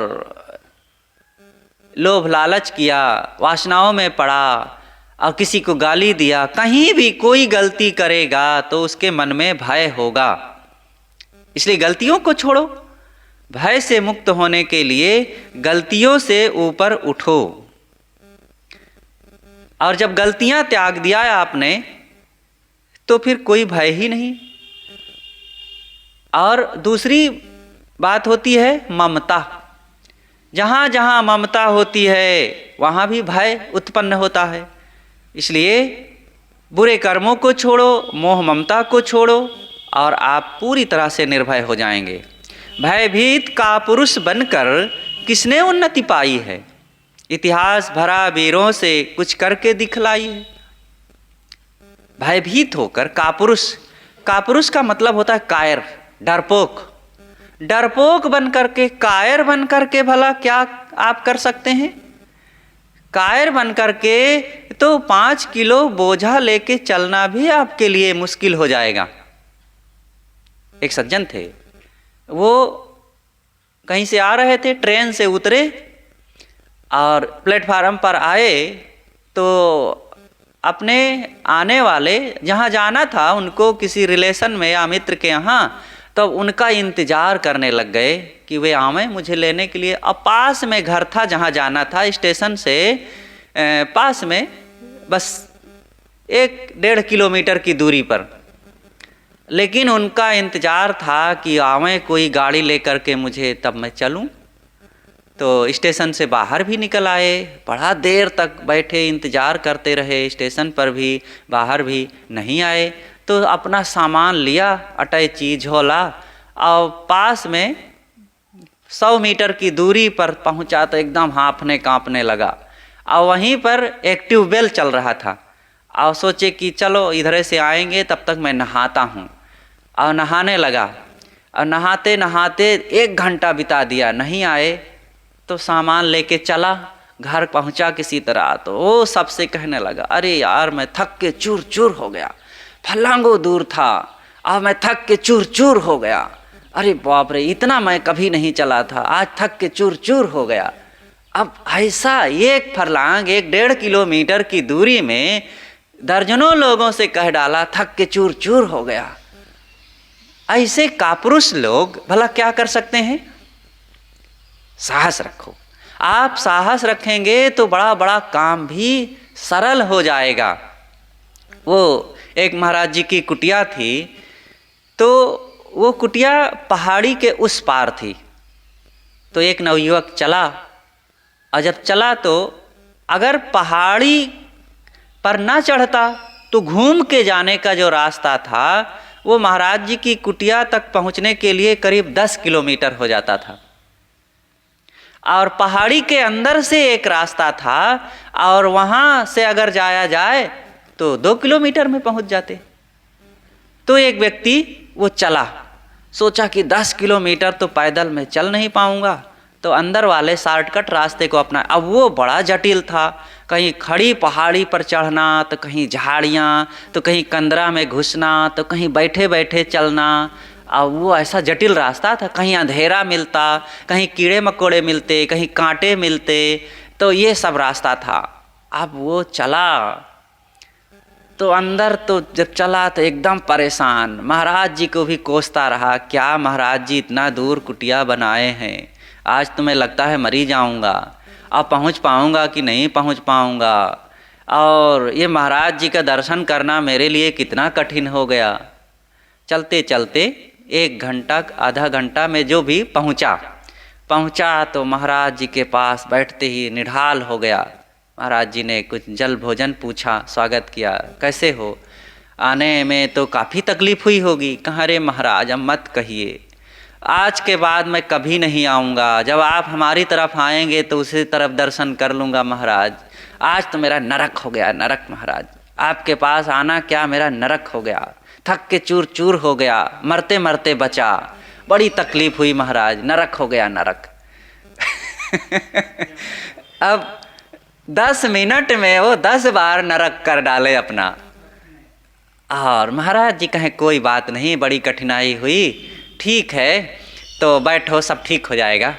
लोभ लालच किया, वासनाओं में पड़ा और किसी को गाली दिया, कहीं भी कोई गलती करेगा तो उसके मन में भय होगा। इसलिए गलतियों को छोड़ो। भय से मुक्त होने के लिए गलतियों से ऊपर उठो। और जब गलतियां त्याग दिया आपने तो फिर कोई भय ही नहीं। और दूसरी बात होती है ममता। जहाँ जहाँ ममता होती है वहाँ भी भय उत्पन्न होता है। इसलिए बुरे कर्मों को छोड़ो, मोह ममता को छोड़ो और आप पूरी तरह से निर्भय हो जाएंगे। भयभीत का पुरुष बनकर किसने उन्नति पाई है, इतिहास भरा वीरों से कुछ करके दिखलाई है। भयभीत होकर कापुरुष, कापुरुष का मतलब होता है कायर, डरपोक। डरपोक बन करके, कायर बन करके भला क्या आप कर सकते हैं? कायर बन करके तो 5 किलो बोझा लेके चलना भी आपके लिए मुश्किल हो जाएगा। एक सज्जन थे, वो कहीं से आ रहे थे, ट्रेन से उतरे और प्लेटफार्म पर आए तो अपने आने वाले, जहाँ जाना था उनको किसी रिलेशन में या मित्र के यहाँ, तो उनका इंतज़ार करने लग गए कि वे आवें मुझे लेने के लिए। अब पास में घर था जहाँ जाना था, स्टेशन से पास में बस 1-1.5 किलोमीटर की दूरी पर। लेकिन उनका इंतज़ार था कि आवें कोई गाड़ी लेकर के मुझे, तब मैं चलूं। तो स्टेशन से बाहर भी निकल आए, बड़ा देर तक बैठे, इंतज़ार करते रहे, स्टेशन पर भी बाहर भी नहीं आए। तो अपना सामान लिया, अटैची, झोला, और पास में 100 मीटर की दूरी पर पहुंचा तो एकदम हाँफने काँपने लगा। और वहीं पर एक ट्यूबवेल चल रहा था और सोचे कि चलो इधर से आएंगे, तब तक मैं नहाता हूँ। और नहाने लगा और नहाते नहाते 1 घंटा बिता दिया, नहीं आए। तो सामान लेके चला, घर पहुंचा किसी तरह, तो वो सबसे कहने लगा, अरे यार मैं थक के चूर चूर हो गया, फलांगो दूर था अब मैं थक के चूर चूर हो गया। अरे बाप रे, इतना मैं कभी नहीं चला था, आज थक के चूर चूर हो गया। अब ऐसा 1 फरलांग, 1-1.5 किलोमीटर की दूरी में दर्जनों लोगों से कह डाला, थक के चूर चूर हो गया। ऐसे कापुरुष लोग भला क्या कर सकते हैं? साहस रखो। आप साहस रखेंगे तो बड़ा बड़ा काम भी सरल हो जाएगा। वो एक महाराज जी की कुटिया थी, तो वो कुटिया पहाड़ी के उस पार थी। तो एक नवयुवक चला, और जब चला तो अगर पहाड़ी पर ना चढ़ता तो घूम के जाने का जो रास्ता था वो महाराज जी की कुटिया तक पहुंचने के लिए करीब 10 किलोमीटर हो जाता था। और पहाड़ी के अंदर से एक रास्ता था, और वहाँ से अगर जाया जाए तो 2 किलोमीटर में पहुंच जाते। तो एक व्यक्ति वो चला, सोचा कि 10 किलोमीटर तो पैदल मैं चल नहीं पाऊंगा, तो अंदर वाले शॉर्टकट रास्ते को अपना। अब वो बड़ा जटिल था, कहीं खड़ी पहाड़ी पर चढ़ना, तो कहीं झाड़ियाँ, तो कहीं कंदरा में घुसना, तो कहीं बैठे बैठे चलना। अब वो ऐसा जटिल रास्ता था, कहीं अंधेरा मिलता, कहीं कीड़े मकोड़े मिलते, कहीं कांटे मिलते, तो ये सब रास्ता था। अब वो चला तो अंदर तो जब चला तो एकदम परेशान, महाराज जी को भी कोसता रहा, क्या महाराज जी इतना दूर कुटिया बनाए हैं, आज तो मैं लगता है मर ही जाऊँगा, अब पहुँच पाऊँगा कि नहीं पहुँच पाऊँगा, और ये महाराज जी का दर्शन करना मेरे लिए कितना कठिन हो गया। चलते चलते 1 घंटा आधा घंटा में जो भी पहुँचा तो महाराज जी के पास बैठते ही निढाल हो गया। महाराज जी ने कुछ जल भोजन पूछा, स्वागत किया, कैसे हो? आने में तो काफ़ी तकलीफ़ हुई होगी। कहा, अरे महाराज अब मत कहिए, आज के बाद मैं कभी नहीं आऊँगा, जब आप हमारी तरफ आएंगे तो उसी तरफ दर्शन कर लूँगा महाराज। आज तो मेरा नरक हो गया, नरक महाराज, आपके पास आना क्या मेरा नरक हो गया, थक के चूर चूर हो गया, मरते मरते बचा, बड़ी तकलीफ़ हुई महाराज, नरक हो गया नरक। अब 10 मिनट में वो 10 बार नरक कर डाले अपना। और महाराज जी कहें कोई बात नहीं, बड़ी कठिनाई हुई, ठीक है तो बैठो, सब ठीक हो जाएगा।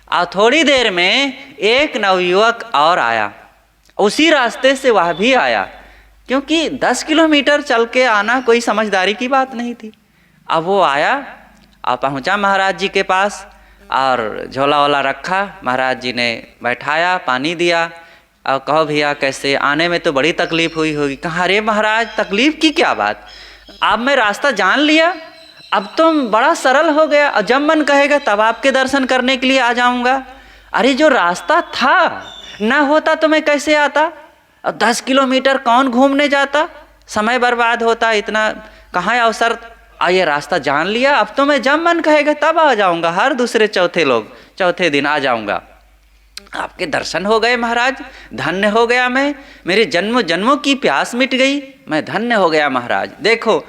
और थोड़ी देर में एक नवयुवक और आया, उसी रास्ते से वह भी आया, क्योंकि 10 किलोमीटर चल के आना कोई समझदारी की बात नहीं थी। अब वो आया और पहुंचा महाराज जी के पास, और झोला वोला रखा, महाराज जी ने बैठाया, पानी दिया, और कहो भैया कैसे, आने में तो बड़ी तकलीफ़ हुई होगी। कहा, अरे महाराज तकलीफ़ की क्या बात, अब मैं रास्ता जान लिया, अब तो बड़ा सरल हो गया, और जब मन कहेगा तब आपके दर्शन करने के लिए आ जाऊंगा। अरे जो रास्ता था ना होता तो मैं कैसे आता, और 10 किलोमीटर कौन घूमने जाता, समय बर्बाद होता, इतना कहाँ अवसर। ये रास्ता जान लिया, अब तो मैं जब मन कहेगा तब आ जाऊंगा, हर दूसरे चौथे दिन आ जाऊंगा। आपके दर्शन हो गए महाराज, धन्य हो गया मैं, मेरे जन्मों जन्मों की प्यास मिट गई, मैं धन्य हो गया महाराज। देखो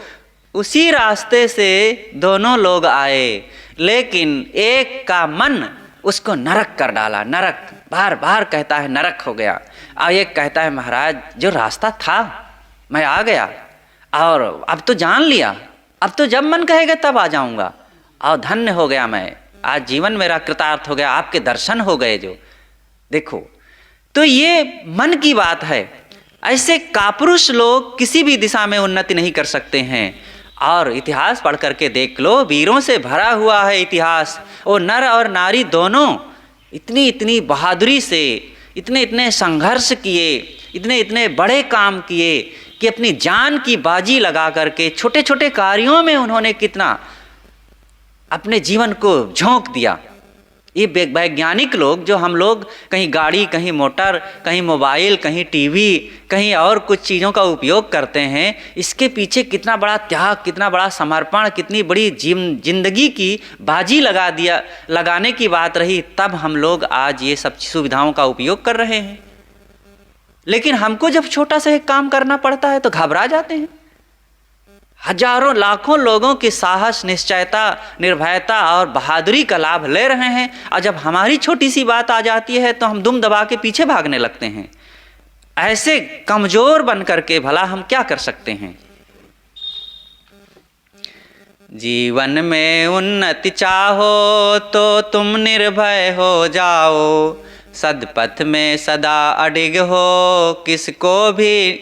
उसी रास्ते से दोनों लोग आए, लेकिन एक का मन उसको नरक कर डाला, नरक बार बार कहता है नरक हो गया, और एक कहता है महाराज जो रास्ता था मैं आ गया, और अब तो जान लिया, अब तो जब मन कहेगा तब आ जाऊंगा, और धन्य हो गया मैं, आज जीवन मेरा कृतार्थ हो गया, आपके दर्शन हो गए जो। देखो तो ये मन की बात है। ऐसे कापुरुष लोग किसी भी दिशा में उन्नति नहीं कर सकते हैं। और इतिहास पढ़ करके देख लो, वीरों से भरा हुआ है इतिहास। वो नर और नारी दोनों इतनी इतनी बहादुरी से इतने इतने संघर्ष किए, इतने इतने बड़े काम किए कि अपनी जान की बाजी लगा करके छोटे छोटे कार्यों में उन्होंने कितना अपने जीवन को झोंक दिया। ये वैज्ञानिक लोग जो हम लोग कहीं गाड़ी, कहीं मोटर, कहीं मोबाइल, कहीं टीवी, कहीं और कुछ चीज़ों का उपयोग करते हैं, इसके पीछे कितना बड़ा त्याग, कितना बड़ा समर्पण, कितनी बड़ी जिंदगी की बाजी लगाने की बात रही, तब हम लोग आज ये सब सुविधाओं का उपयोग कर रहे हैं। लेकिन हमको जब छोटा सा एक काम करना पड़ता है तो घबरा जाते हैं। हजारों लाखों लोगों की साहस, निश्चयता, निर्भयता और बहादुरी का लाभ ले रहे हैं, और जब हमारी छोटी सी बात आ जाती है तो हम दुम दबा के पीछे भागने लगते हैं। ऐसे कमजोर बन करके भला हम क्या कर सकते हैं। जीवन में उन्नति चाहो तो तुम निर्भय हो जाओ, सदपथ में सदा अडिग हो, किसको भी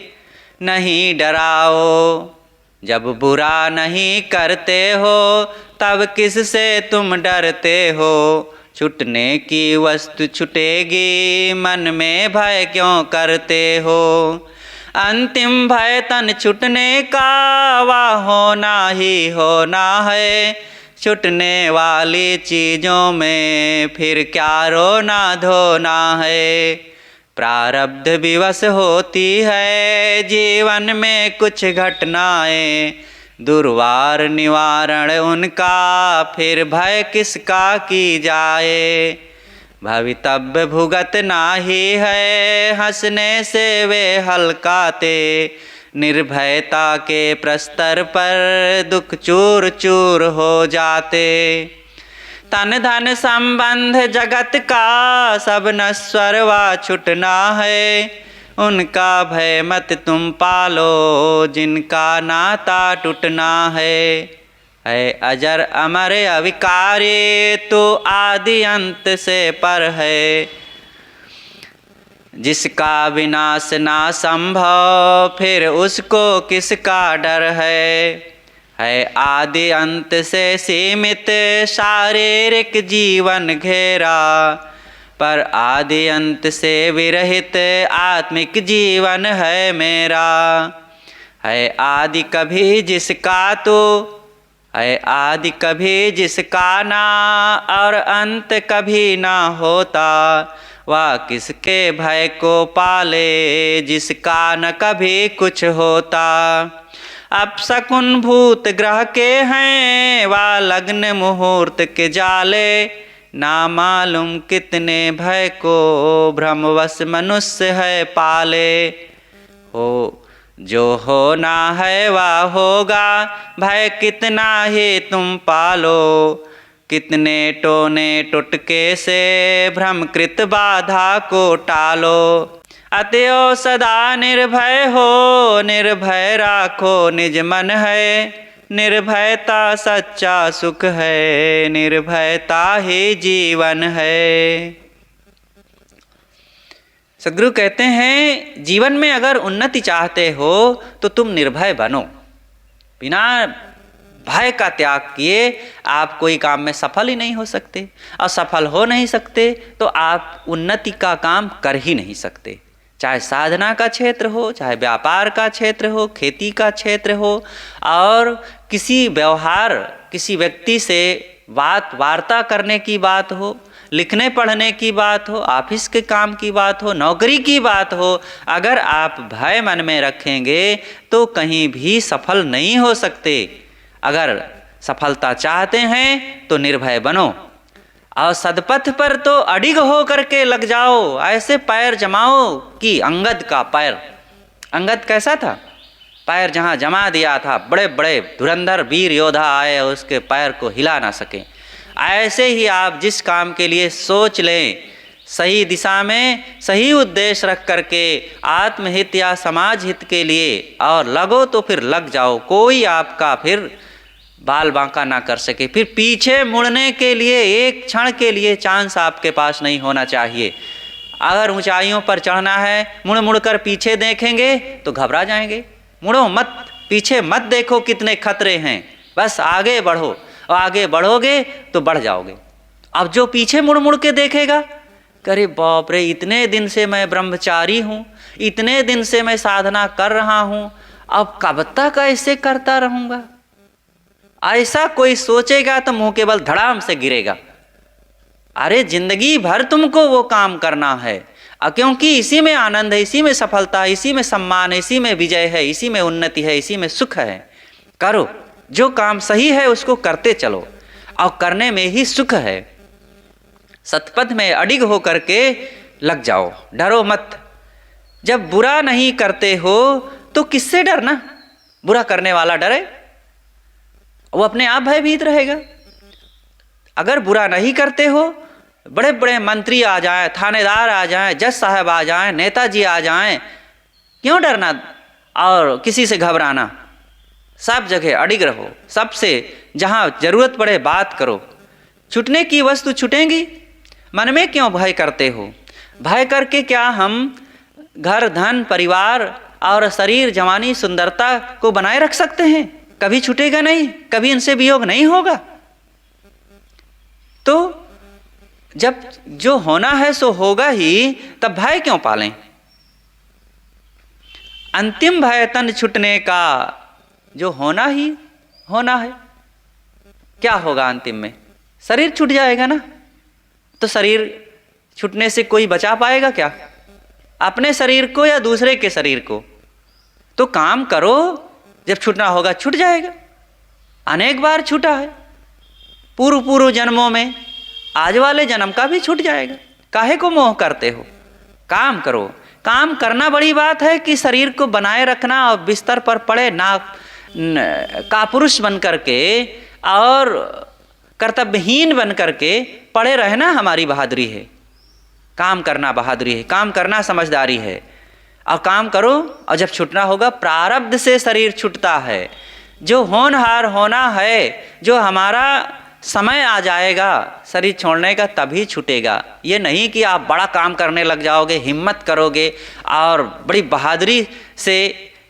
नहीं डराओ। जब बुरा नहीं करते हो तब किससे तुम डरते हो। छुटने की वस्तु छुटेगी मन में भय क्यों करते हो। अंतिम भय तन छुटने का वह होना ही होना है। छुटने वाली चीज़ों में फिर क्या रोना धोना है। प्रारब्ध विवश होती है जीवन में कुछ घटनाएं। दुर्वार निवारण उनका फिर भय किसका की जाए। भवितव्य भुगत नाही है हंसने से वे हल्काते। निर्भयता के प्रस्तर पर दुख चूर चूर हो जाते। तन धन संबंध जगत का सब नश्वर व छुटना है। उनका भय मत तुम पालो जिनका नाता टूटना है। अजर अमर अविकारी तो आदि अंत से पर है। जिसका विनाश ना संभव फिर उसको किसका डर है। आदि अंत से सीमित शारीरिक जीवन घेरा। पर आदि अंत से विरहित आत्मिक जीवन है मेरा। है आदि कभी जिसका तो है आदि कभी जिसका ना और अंत कभी ना होता। वह किसके भय को पाले जिसका न कभी कुछ होता। अब शकुन भूत ग्रह के हैं व लग्न मुहूर्त के जाले। ना मालूम कितने भय को भ्रमवश मनुष्य है पाले। हो जो होना है वह होगा भय कितना ही तुम पालो। कितने टोने टुटके से भ्रमकृत बाधा को टालो। अतएव सदा निर्भय हो निर्भय राखो निज मन है। निर्भयता सच्चा सुख है निर्भयता ही जीवन है। सद्गुरु कहते हैं जीवन में अगर उन्नति चाहते हो तो तुम निर्भय बनो। बिना भय का त्याग किए आप कोई काम में सफल ही नहीं हो सकते। और सफल हो नहीं सकते तो आप उन्नति का काम कर ही नहीं सकते। चाहे साधना का क्षेत्र हो चाहे व्यापार का क्षेत्र हो खेती का क्षेत्र हो और किसी व्यवहार किसी व्यक्ति से वार्ता करने की बात हो लिखने पढ़ने की बात हो ऑफिस के काम की बात हो नौकरी की बात हो। अगर आप भय मन में रखेंगे तो कहीं भी सफल नहीं हो सकते। अगर सफलता चाहते हैं तो निर्भय बनो और सदपथ पर तो अडिग हो करके लग जाओ। ऐसे पैर जमाओ कि अंगद का पैर। अंगद कैसा था? पैर जहाँ जमा दिया था बड़े बड़े धुरंधर वीर योद्धा आए उसके पैर को हिला ना सके। ऐसे ही आप जिस काम के लिए सोच लें सही दिशा में सही उद्देश्य रख करके आत्महित या समाज हित के लिए और लगो तो फिर लग जाओ। कोई आपका फिर बाल बांका ना कर सके। फिर पीछे मुड़ने के लिए एक क्षण के लिए चांस आपके पास नहीं होना चाहिए। अगर ऊंचाइयों पर चढ़ना है मुड़ मुड़ कर पीछे देखेंगे तो घबरा जाएंगे। मुड़ो मत पीछे मत देखो कितने खतरे हैं बस आगे बढ़ो और आगे बढ़ोगे तो बढ़ जाओगे। अब जो पीछे मुड़ मुड़ के देखेगा अरे बाप रे इतने दिन से मैं ब्रह्मचारी हूँ इतने दिन से मैं साधना कर रहा हूँ अब कब तक ऐसे करता रहूँगा। ऐसा कोई सोचेगा तो मुंह के बल धड़ाम से गिरेगा। अरे जिंदगी भर तुमको वो काम करना है क्योंकि इसी में आनंद है इसी में सफलता है इसी में सम्मान है इसी में विजय है इसी में उन्नति है इसी में सुख है। करो जो काम सही है उसको करते चलो और करने में ही सुख है। सतपथ में अडिग हो करके लग जाओ डरो मत। जब बुरा नहीं करते हो तो किससे डरना। बुरा करने वाला डरे वो अपने आप भयभीत रहेगा। अगर बुरा नहीं करते हो बड़े बड़े मंत्री आ जाएं थानेदार आ जाएं जज साहब आ जाएं नेताजी आ जाएं क्यों डरना और किसी से घबराना। सब जगह अडिग रहो सबसे जहां जरूरत पड़े बात करो। छूटने की वस्तु छूटेंगी मन में क्यों भय करते हो। भय करके क्या हम घर धन परिवार और शरीर जवानी सुंदरता को बनाए रख सकते हैं, कभी छूटेगा नहीं, कभी इनसे वियोग नहीं होगा। तो जब जो होना है सो होगा ही, तब भय क्यों पालें? अंतिम भय तन छूटने का, जो होना ही होना है। क्या होगा अंतिम में? शरीर छूट जाएगा ना। तो शरीर छूटने से कोई बचा पाएगा क्या? अपने शरीर को या दूसरे के शरीर को? तो काम करो, जब छूटना होगा छूट जाएगा। अनेक बार छूटा है पूर्व पूर्व जन्मों में, आज वाले जन्म का भी छूट जाएगा। काहे को मोह करते हो? काम करो। काम करना बड़ी बात है कि शरीर को बनाए रखना और बिस्तर पर पड़े ना कापुरुष बन करके और कर्तव्यहीन बन करके पड़े रहना हमारी बहादुरी है। काम करना बहादुरी है, काम करना समझदारी है। और काम करो, और जब छूटना होगा, प्रारब्ध से शरीर छूटता है। जो होनहार होना है, जो हमारा समय आ जाएगा शरीर छोड़ने का, तभी छूटेगा। ये नहीं कि आप बड़ा काम करने लग जाओगे, हिम्मत करोगे और बड़ी बहादुरी से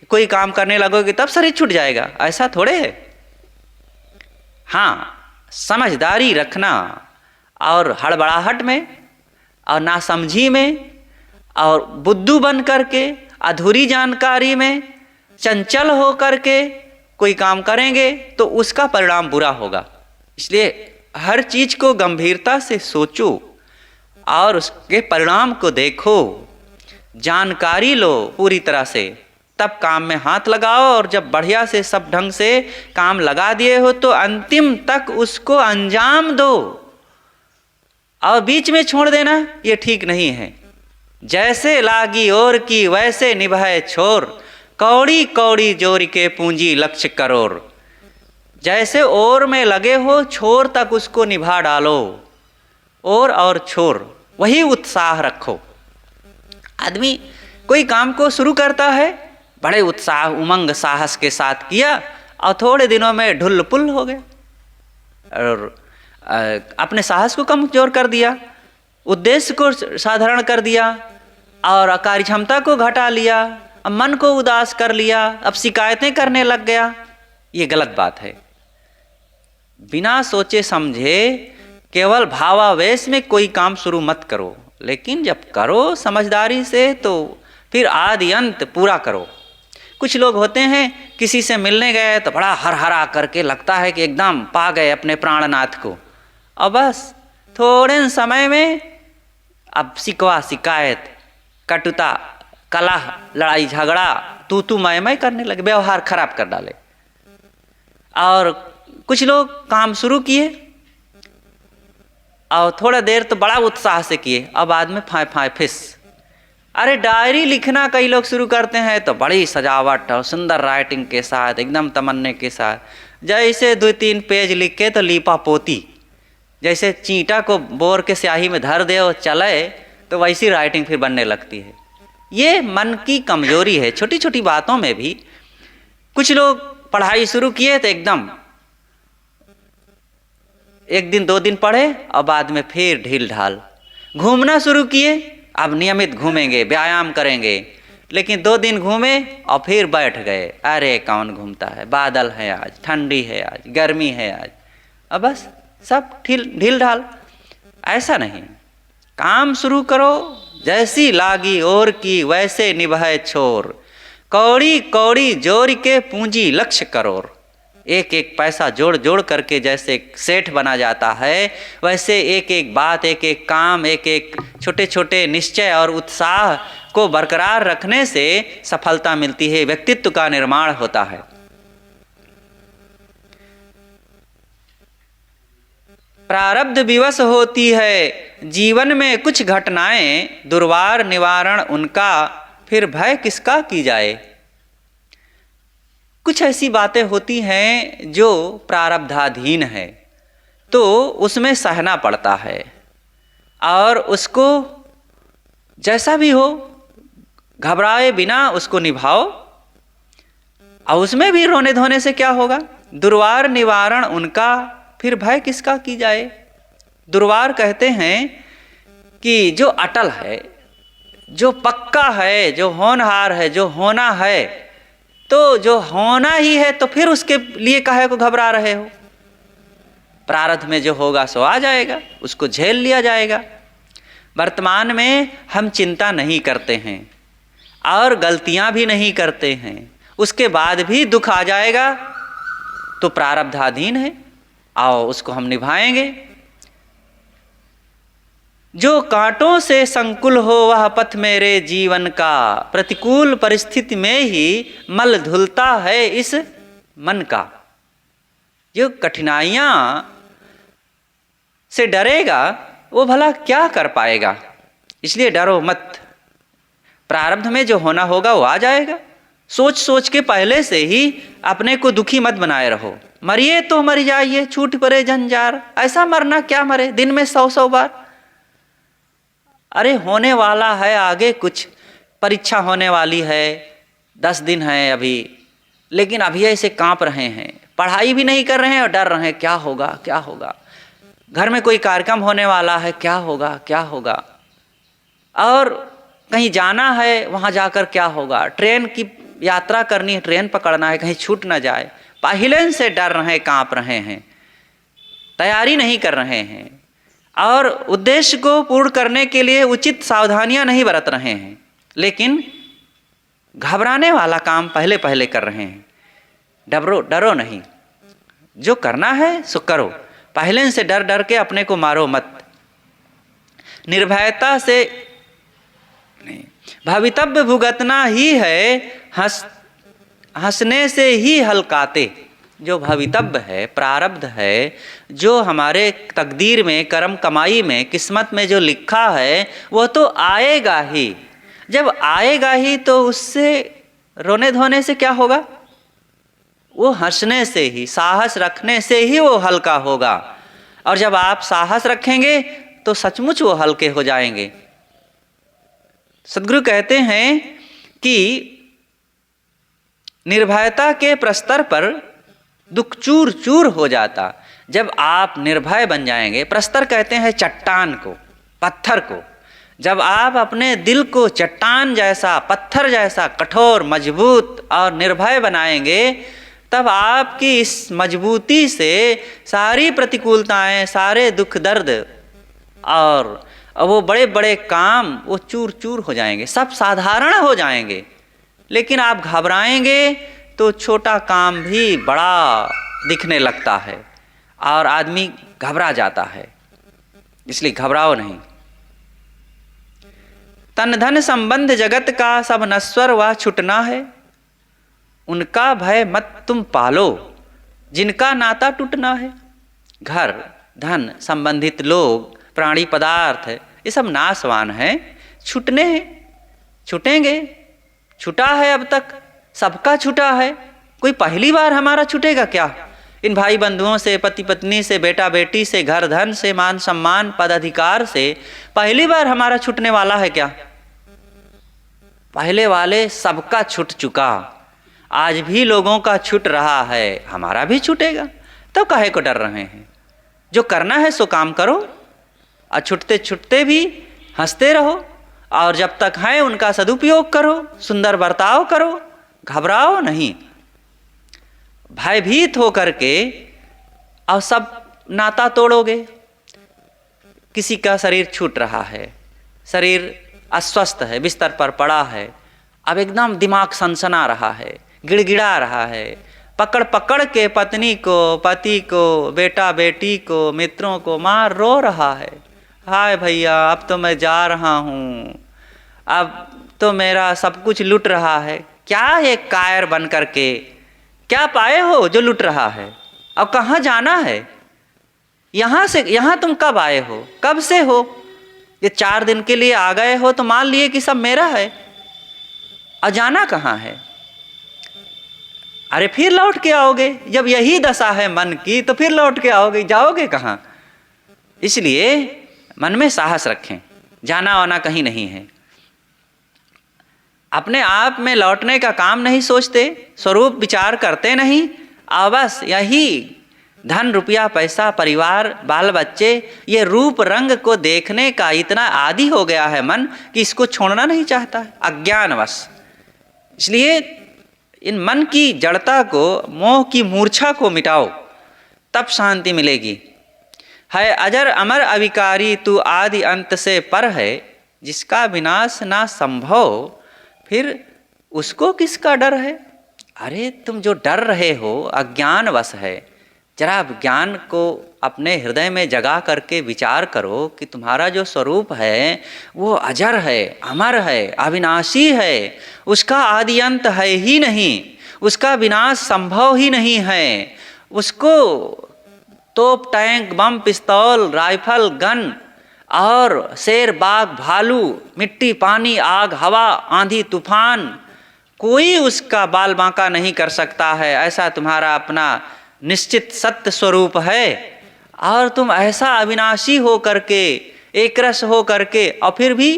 कोई काम करने लगोगे तब शरीर छूट जाएगा, ऐसा थोड़े है। हाँ, समझदारी रखना और हड़बड़ाहट में और नासमझी में और बुद्धू बन करके, अधूरी जानकारी में, चंचल हो करके कोई काम करेंगे तो उसका परिणाम बुरा होगा। इसलिए हर चीज़ को गंभीरता से सोचो और उसके परिणाम को देखो, जानकारी लो पूरी तरह से, तब काम में हाथ लगाओ। और जब बढ़िया से सब ढंग से काम लगा दिए हो तो अंतिम तक उसको अंजाम दो। और बीच में छोड़ देना ये ठीक नहीं है। जैसे लागी ओर की वैसे निभाए छोर, कौड़ी कौड़ी जोर के पूंजी लक्ष्य करोड़। जैसे ओर में लगे हो, छोर तक उसको निभा डालो। ओर और छोर, वही उत्साह रखो। आदमी कोई काम को शुरू करता है, बड़े उत्साह उमंग साहस के साथ किया और थोड़े दिनों में ढुल पुल हो गया और अपने साहस को कमजोर कर दिया, उद्देश्य को साधारण कर दिया और कार्य क्षमता को घटा लिया, अब मन को उदास कर लिया, अब शिकायतें करने लग गया। ये गलत बात है। बिना सोचे समझे केवल भावावेश में कोई काम शुरू मत करो, लेकिन जब करो समझदारी से तो फिर आदि अंत पूरा करो। कुछ लोग होते हैं, किसी से मिलने गए तो बड़ा हरहरा करके लगता है कि एकदम पा गए अपने प्राणनाथ को, और बस थोड़े समय में अब शिकवा शिकायत, कटुता, कलह, लड़ाई झगड़ा, तू मैं करने लगे, व्यवहार खराब कर डाले। और कुछ लोग काम शुरू किए और थोड़ा देर तो बड़ा उत्साह से किए, अब बाद में फाय फिस। अरे डायरी लिखना कई लोग शुरू करते हैं तो बड़ी सजावट और सुंदर राइटिंग के साथ, एकदम तमन्ने के साथ, जैसे 2-3 पेज लिख के तो लीपा पोती, जैसे चींटा को बोर के स्याही में धर दे और चले तो वैसी राइटिंग फिर बनने लगती है। ये मन की कमजोरी है। छोटी छोटी बातों में भी कुछ लोग पढ़ाई शुरू किए तो एकदम 1 दिन 2 दिन पढ़े और बाद में फिर ढील ढाल। घूमना शुरू किए, अब नियमित घूमेंगे, व्यायाम करेंगे, लेकिन 2 दिन घूमे और फिर बैठ गए। अरे कौन घूमता है, बादल है आज, ठंडी है आज, गर्मी है आज, अब बस सब ढील ढाल। ऐसा नहीं, काम शुरू करो, जैसी लागी ओर की वैसे निभाए छोर, कौड़ी कौड़ी जोर के पूंजी लक्ष्य करोड़। एक एक पैसा जोड़ जोड़ करके जैसे सेठ बना जाता है, वैसे एक एक बात, एक एक काम, एक एक छोटे छोटे निश्चय और उत्साह को बरकरार रखने से सफलता मिलती है, व्यक्तित्व का निर्माण होता है। प्रारब्ध विवश होती है जीवन में कुछ घटनाएं, दुर्वार निवारण उनका, फिर भय किसका की जाए। कुछ ऐसी बातें होती हैं जो प्रारब्धाधीन है, तो उसमें सहना पड़ता है और उसको जैसा भी हो घबराए बिना उसको निभाओ। और उसमें भी रोने धोने से क्या होगा। दुर्वार निवारण उनका, फिर भय किसका की जाए। दुर्वार कहते हैं कि जो अटल है, जो पक्का है, जो होनहार है, जो होना है, तो जो होना ही है तो फिर उसके लिए काहे को घबरा रहे हो? प्रारब्ध में जो होगा सो आ जाएगा, उसको झेल लिया जाएगा। वर्तमान में हम चिंता नहीं करते हैं और गलतियां भी नहीं करते हैं, उसके बाद भी दुख आ जाएगा तो प्रारब्धाधीन है, आओ उसको हम निभाएंगे। जो कांटों से संकुल हो वह पथ मेरे जीवन का, प्रतिकूल परिस्थिति में ही मल धुलता है इस मन का। जो कठिनाइयां से डरेगा वो भला क्या कर पाएगा, इसलिए डरो मत। प्रारब्ध में जो होना होगा वो आ जाएगा। सोच सोच के पहले से ही अपने को दुखी मत बनाए रहो। मरिए तो मर जाइए, छूट पड़े जंजार, ऐसा मरना क्या मरे दिन में 100-100 बार। अरे होने वाला है आगे, कुछ परीक्षा होने वाली है, 10 दिन है अभी, लेकिन अभी ऐसे कांप रहे हैं, पढ़ाई भी नहीं कर रहे हैं और डर रहे हैं क्या होगा क्या होगा। घर में कोई कार्यक्रम होने वाला है, क्या होगा क्या होगा, और कहीं जाना है वहाँ जाकर क्या होगा, ट्रेन की यात्रा करनी है, ट्रेन पकड़ना है, कहीं छूट ना जाए, पहले से डर रहे हैं, कांप रहे हैं, तैयारी नहीं कर रहे हैं और उद्देश्य को पूर्ण करने के लिए उचित सावधानियां नहीं बरत रहे हैं, लेकिन घबराने वाला काम पहले पहले कर रहे हैं। डरो नहीं, जो करना है सो करो, पहले से डर डर के अपने को मारो मत। निर्भयता से नहीं, भवितव्य भुगतना ही है, हंसने से ही हल्काते। जो भवितव्य है, प्रारब्ध है, जो हमारे तकदीर में, कर्म कमाई में, किस्मत में जो लिखा है वो तो आएगा ही। जब आएगा ही तो उससे रोने धोने से क्या होगा, वो हंसने से ही, साहस रखने से ही वो हल्का होगा। और जब आप साहस रखेंगे तो सचमुच वो हल्के हो जाएंगे। सद्गुरु कहते हैं कि निर्भयता के प्रस्तर पर दुख चूर चूर हो जाता। जब आप निर्भय बन जाएंगे, प्रस्तर कहते हैं चट्टान को, पत्थर को, जब आप अपने दिल को चट्टान जैसा, पत्थर जैसा कठोर, मजबूत और निर्भय बनाएंगे, तब आपकी इस मजबूती से सारी प्रतिकूलताएं, सारे दुख दर्द और वो बड़े बड़े काम वो चूर चूर हो जाएंगे, सब साधारण हो जाएंगे। लेकिन आप घबराएंगे तो छोटा काम भी बड़ा दिखने लगता है और आदमी घबरा जाता है, इसलिए घबराओ नहीं। तन धन संबंध जगत का सब नश्वर व छुटना है, उनका भय मत तुम पालो जिनका नाता टूटना है। घर, धन, संबंधित लोग, प्राणी पदार्थ, ये सब नाशवान हैं, छूटने हैं, छूटेंगे। छूटा है अब तक, सबका छूटा है, कोई पहली बार हमारा छूटेगा क्या? इन भाई बंधुओं से, पति पत्नी से, बेटा बेटी से, घर धन से, मान सम्मान, पद अधिकार से पहली बार हमारा छूटने वाला है क्या? पहले वाले सबका छूट चुका, आज भी लोगों का छूट रहा है, हमारा भी छूटेगा, तो काहे को डर रहे हैं? जो करना है सो काम करो और छूटते छूटते भी हंसते रहो और जब तक हैं उनका सदुपयोग करो, सुंदर बर्ताव करो, घबराओ नहीं। भयभीत होकर के और सब नाता तोड़ोगे। किसी का शरीर छूट रहा है, शरीर अस्वस्थ है, बिस्तर पर पड़ा है, अब एकदम दिमाग सनसना रहा है, गिड़गिड़ा रहा है, पकड़ पकड़ के पत्नी को, पति को, बेटा बेटी को, मित्रों को मार रो रहा है, हाय भैया अब तो मैं जा रहा हूँ, अब तो मेरा सब कुछ लुट रहा है। क्या ये कायर बन करके क्या पाए हो जो लुट रहा है? अब कहाँ जाना है? यहाँ से यहाँ तुम कब आए हो, कब से हो? ये 4 दिन के लिए आ गए हो तो मान लिए कि सब मेरा है, और जाना कहाँ है? अरे फिर लौट के आओगे, जब यही दशा है मन की तो फिर लौट के आओगे, जाओगे कहाँ? इसलिए मन में साहस रखें, जाना वाना कहीं नहीं है। अपने आप में लौटने का काम नहीं सोचते, स्वरूप विचार करते नहीं, और बस यही धन रुपया पैसा परिवार बाल बच्चे, ये रूप रंग को देखने का इतना आदी हो गया है मन कि इसको छोड़ना नहीं चाहता है अज्ञानवश। इसलिए इन मन की जड़ता को, मोह की मूर्छा को मिटाओ, तब शांति मिलेगी। है अजर अमर अविकारी तू आदि अंत से पर है, जिसका विनाश ना संभव फिर उसको किसका डर है। अरे तुम जो डर रहे हो अज्ञानवश है। जरा ज्ञान को अपने हृदय में जगा करके विचार करो कि तुम्हारा जो स्वरूप है वो अजर है, अमर है, अविनाशी है, उसका आदि अंत है ही नहीं, उसका विनाश संभव ही नहीं है। उसको तोप टैंक बम पिस्तौल राइफल गन और शेर बाघ भालू मिट्टी पानी आग हवा आंधी तूफान कोई उसका बाल बांका नहीं कर सकता है। ऐसा तुम्हारा अपना निश्चित सत्य स्वरूप है। और तुम ऐसा अविनाशी हो करके, एक रस हो करके और फिर भी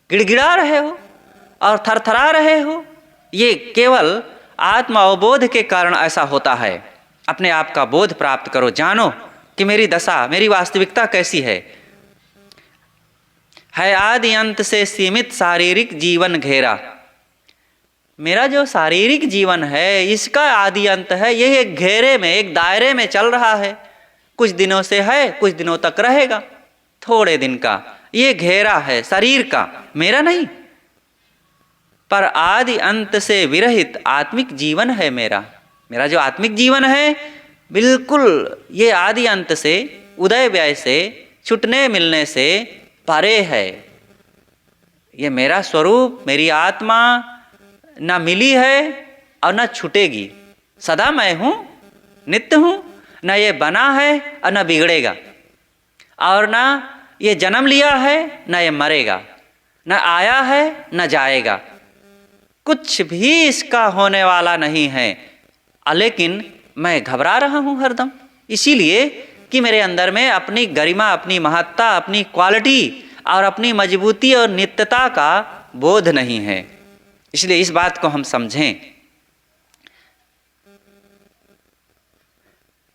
गिड़गिड़ा रहे हो और थरथरा रहे हो। ये केवल आत्म अवबोध के कारण ऐसा होता है। अपने आप का बोध प्राप्त करो, जानो कि मेरी दशा, मेरी वास्तविकता कैसी है आदि अंत से सीमित शारीरिक जीवन घेरा। मेरा जो शारीरिक जीवन है इसका आदि अंत है, ये एक घेरे में, एक दायरे में चल रहा है। कुछ दिनों से है, कुछ दिनों तक रहेगा, थोड़े दिन का ये घेरा है शरीर का, मेरा नहीं। पर आदि अंत से विरहित आत्मिक जीवन है मेरा। मेरा जो आत्मिक जीवन है बिल्कुल ये आदि अंत से, उदय व्यय से, छुटने मिलने से परे है। ये मेरा स्वरूप, मेरी आत्मा न मिली है और न छूटेगी। सदा मैं हूँ, नित्य हूँ, न ये बना है और न बिगड़ेगा, और न ये जन्म लिया है न ये मरेगा, न आया है न जाएगा, कुछ भी इसका होने वाला नहीं है। लेकिन मैं घबरा रहा हूँ हरदम, इसीलिए कि मेरे अंदर में अपनी गरिमा, अपनी महत्ता, अपनी क्वालिटी और अपनी मजबूती और नित्यता का बोध नहीं है। इसलिए इस बात को हम समझें।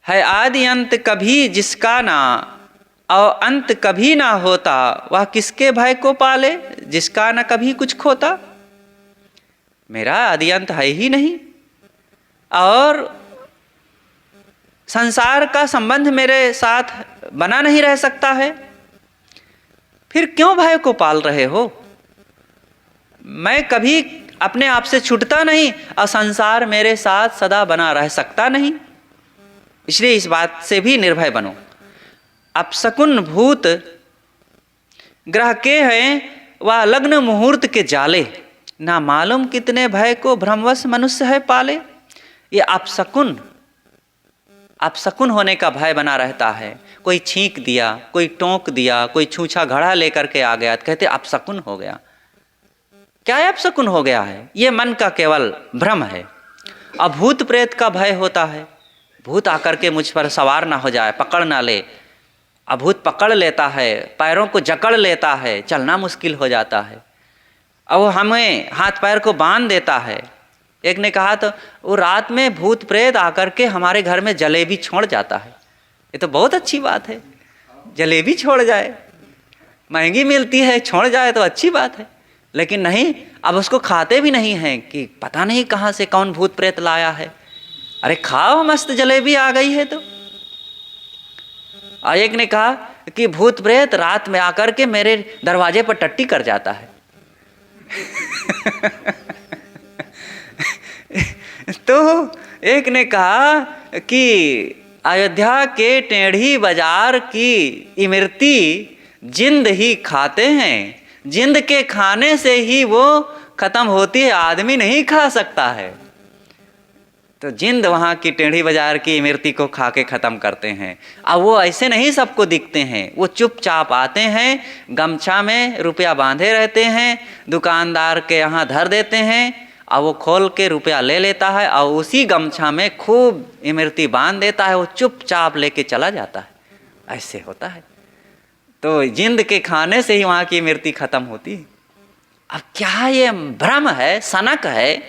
है आदि अंत कभी जिसका ना, और अंत कभी ना होता, वह किसके भय को पाले, जिसका ना कभी कुछ खोता। मेरा आदि अंत है ही नहीं और संसार का संबंध मेरे साथ बना नहीं रह सकता है, फिर क्यों भय को पाल रहे हो। मैं कभी अपने आप से छूटता नहीं और संसार मेरे साथ सदा बना रह सकता नहीं। इसलिए इस बात से भी निर्भय बनो। अपशकुन भूत ग्रह के हैं वह लग्न मुहूर्त के जाले, ना मालूम कितने भय को भ्रमवश मनुष्य है पाले। ये अपशकुन होने का भय बना रहता है। कोई छींक दिया, कोई टोंक दिया, कोई छूछा घड़ा लेकर के आ गया तो कहते अपशकुन हो गया। क्या अपशकुन हो गया है? ये मन का केवल भ्रम है। अब भूत प्रेत का भय होता है, भूत आकर के मुझ पर सवार ना हो जाए, पकड़ ना ले। अब भूत पकड़ लेता है, पैरों को जकड़ लेता है, चलना मुश्किल हो जाता है। अब वो हमें हाथ पैर को बांध देता है। एक ने कहा तो वो रात में भूत प्रेत आकर के हमारे घर में जलेबी छोड़ जाता है। ये तो बहुत अच्छी बात है, जलेबी छोड़ जाए, महंगी मिलती है, छोड़ जाए तो अच्छी बात है। लेकिन नहीं, अब उसको खाते भी नहीं हैं कि पता नहीं कहाँ से कौन भूत प्रेत लाया है। अरे खाओ, मस्त जलेबी आ गई है तो। और एक ने कहा कि भूत प्रेत रात में आकर के मेरे दरवाजे पर टट्टी कर जाता है। तो एक ने कहा कि अयोध्या के टेढ़ी बाजार की इमरती जिंद ही खाते हैं, जिंद के खाने से ही वो खत्म होती है, आदमी नहीं खा सकता है। तो जिंद वहाँ की टेढ़ी बाजार की इमरती को खा के ख़त्म करते हैं। अब वो ऐसे नहीं सबको दिखते हैं, वो चुपचाप आते हैं, गमछा में रुपया बांधे रहते हैं, दुकानदार के यहाँ धर देते हैं और वो खोल के रुपया ले लेता है और उसी गमछा में खूब इमरती बांध देता है, वो चुपचाप लेके चला जाता है। ऐसे होता है। तो जिंद के खाने से ही वहाँ की इमरती ख़त्म होती है। अब क्या ये भ्रम है, सनक है?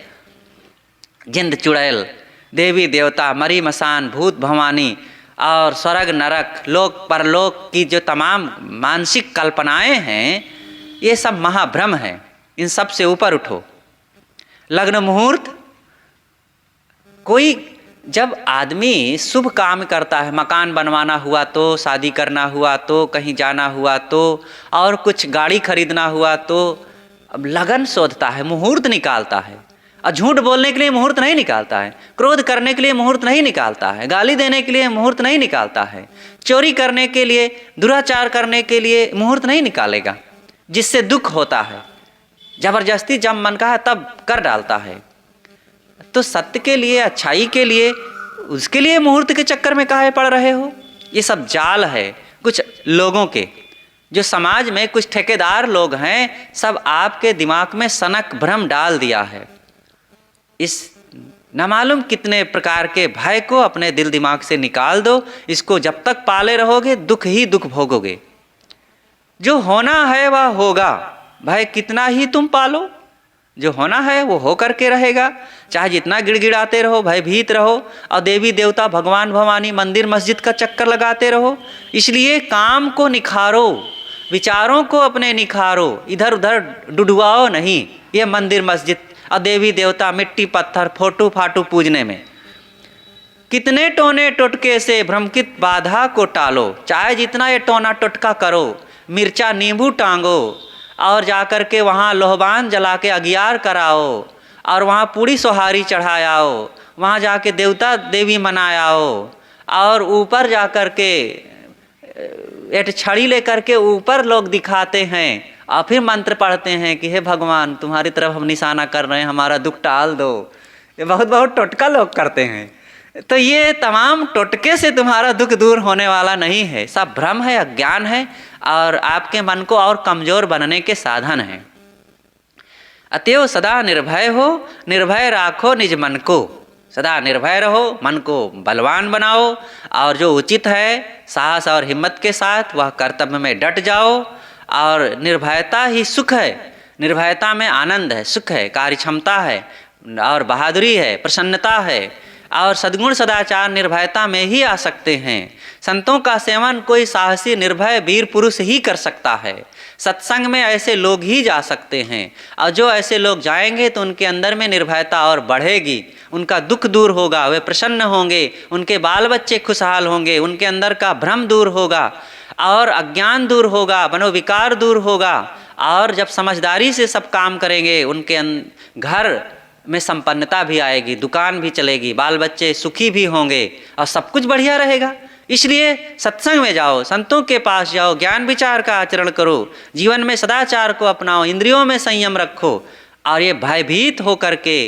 जिंद चुड़ैल, देवी देवता, मरी मसान, भूत भवानी और स्वर्ग नरक लोक परलोक की जो तमाम मानसिक कल्पनाएं हैं, ये सब महाभ्रम है। इन सब से ऊपर उठो। लग्न मुहूर्त, कोई जब आदमी शुभ काम करता है, मकान बनवाना हुआ तो, शादी करना हुआ तो, कहीं जाना हुआ तो, और कुछ गाड़ी खरीदना हुआ तो, अब लगन शोधता है, मुहूर्त निकालता है। और झूठ बोलने के लिए मुहूर्त नहीं निकालता है, क्रोध करने के लिए मुहूर्त नहीं निकालता है, गाली देने के लिए मुहूर्त नहीं निकालता है, चोरी करने के लिए, दुराचार करने के लिए मुहूर्त नहीं निकालेगा, जिससे दुख होता है। जबरदस्ती जब मन का है तब कर डालता है। तो सत्य के लिए, अच्छाई के लिए, उसके लिए मुहूर्त के चक्कर में काहे पड़ रहे हो? ये सब जाल है कुछ लोगों के, जो समाज में कुछ ठेकेदार लोग हैं, सब आपके दिमाग में सनक भ्रम डाल दिया है। इस न मालूम कितने प्रकार के भय को अपने दिल दिमाग से निकाल दो। इसको जब तक पाले रहोगे दुख ही दुख भोगोगे। जो होना है वह होगा, भय कितना ही तुम पालो, जो होना है वो हो करके रहेगा। चाहे जितना गिड़गिड़ाते रहो, भयभीत रहो, और देवी देवता, भगवान भवानी, मंदिर मस्जिद का चक्कर लगाते रहो। इसलिए काम को निखारो, विचारों को अपने निखारो, इधर उधर डुडवाओ नहीं। ये मंदिर मस्जिद और देवी देवता, मिट्टी पत्थर, फोटो फाटू पूजने में कितने टोने टोटके से भ्रमकित बाधा को टालो। चाहे जितना ये टोना टोटका करो, मिर्चा नींबू टांगो, और जाकर के वहाँ लोहबान जला के अगियार कराओ, और वहाँ पूड़ी सोहारी चढ़ायाओ, वहाँ जाके देवता देवी मनायाओ, और ऊपर जाकर के एक छड़ी लेकर के ऊपर लोग दिखाते हैं, और फिर मंत्र पढ़ते हैं कि हे भगवान तुम्हारी तरफ हम निशाना कर रहे हैं, हमारा दुख टाल दो। ये बहुत बहुत टोटका लोग करते हैं। तो ये तमाम टोटके से तुम्हारा दुख दूर होने वाला नहीं है, सब भ्रम है, अज्ञान है, और आपके मन को और कमजोर बनने के साधन हैं। अतएव सदा निर्भय हो, निर्भय राखो निज मन को। सदा निर्भय रहो, मन को बलवान बनाओ, और जो उचित है साहस और हिम्मत के साथ वह कर्तव्य में डट जाओ। और निर्भयता ही सुख है, निर्भयता में आनंद है, सुख है, कार्य क्षमता है, और बहादुरी है, प्रसन्नता है, और सद्गुण सदाचार निर्भयता में ही आ सकते हैं। संतों का सेवन कोई साहसी निर्भय वीर पुरुष ही कर सकता है। सत्संग में ऐसे लोग ही जा सकते हैं, और जो ऐसे लोग जाएंगे तो उनके अंदर में निर्भयता और बढ़ेगी, उनका दुख दूर होगा, वे प्रसन्न होंगे, उनके बाल बच्चे खुशहाल होंगे, उनके अंदर का भ्रम दूर होगा, और अज्ञान दूर होगा, मनोविकार दूर होगा। और जब समझदारी से सब काम करेंगे, उनके घर में संपन्नता भी आएगी, दुकान भी चलेगी, बाल बच्चे सुखी भी होंगे, और सब कुछ बढ़िया रहेगा। इसलिए सत्संग में जाओ, संतों के पास जाओ, ज्ञान विचार का आचरण करो, जीवन में सदाचार को अपनाओ, इंद्रियों में संयम रखो। और ये भयभीत होकर के,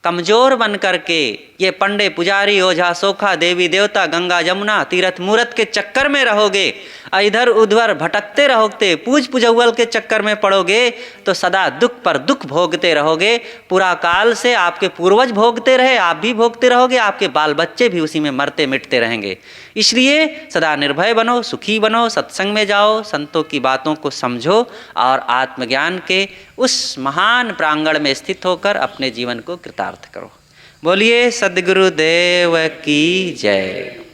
कमजोर बन करके, ये पंडे पुजारी ओझा सोखा देवी देवता गंगा जमुना तीर्थ मूर्त के चक्कर में रहोगे, और इधर उधर भटकते रहोगे, पूज पुजौल के चक्कर में पड़ोगे, तो सदा दुख पर दुख भोगते रहोगे। पूरा काल से आपके पूर्वज भोगते रहे, आप भी भोगते रहोगे, आपके बाल बच्चे भी उसी में मरते मिटते रहेंगे। इसलिए सदा निर्भय बनो, सुखी बनो, सत्संग में जाओ, संतों की बातों को समझो, और आत्मज्ञान के उस महान प्रांगण में स्थित होकर अपने जीवन को कृतार्थ करो। बोलिए सद्गुरुदेव की जय।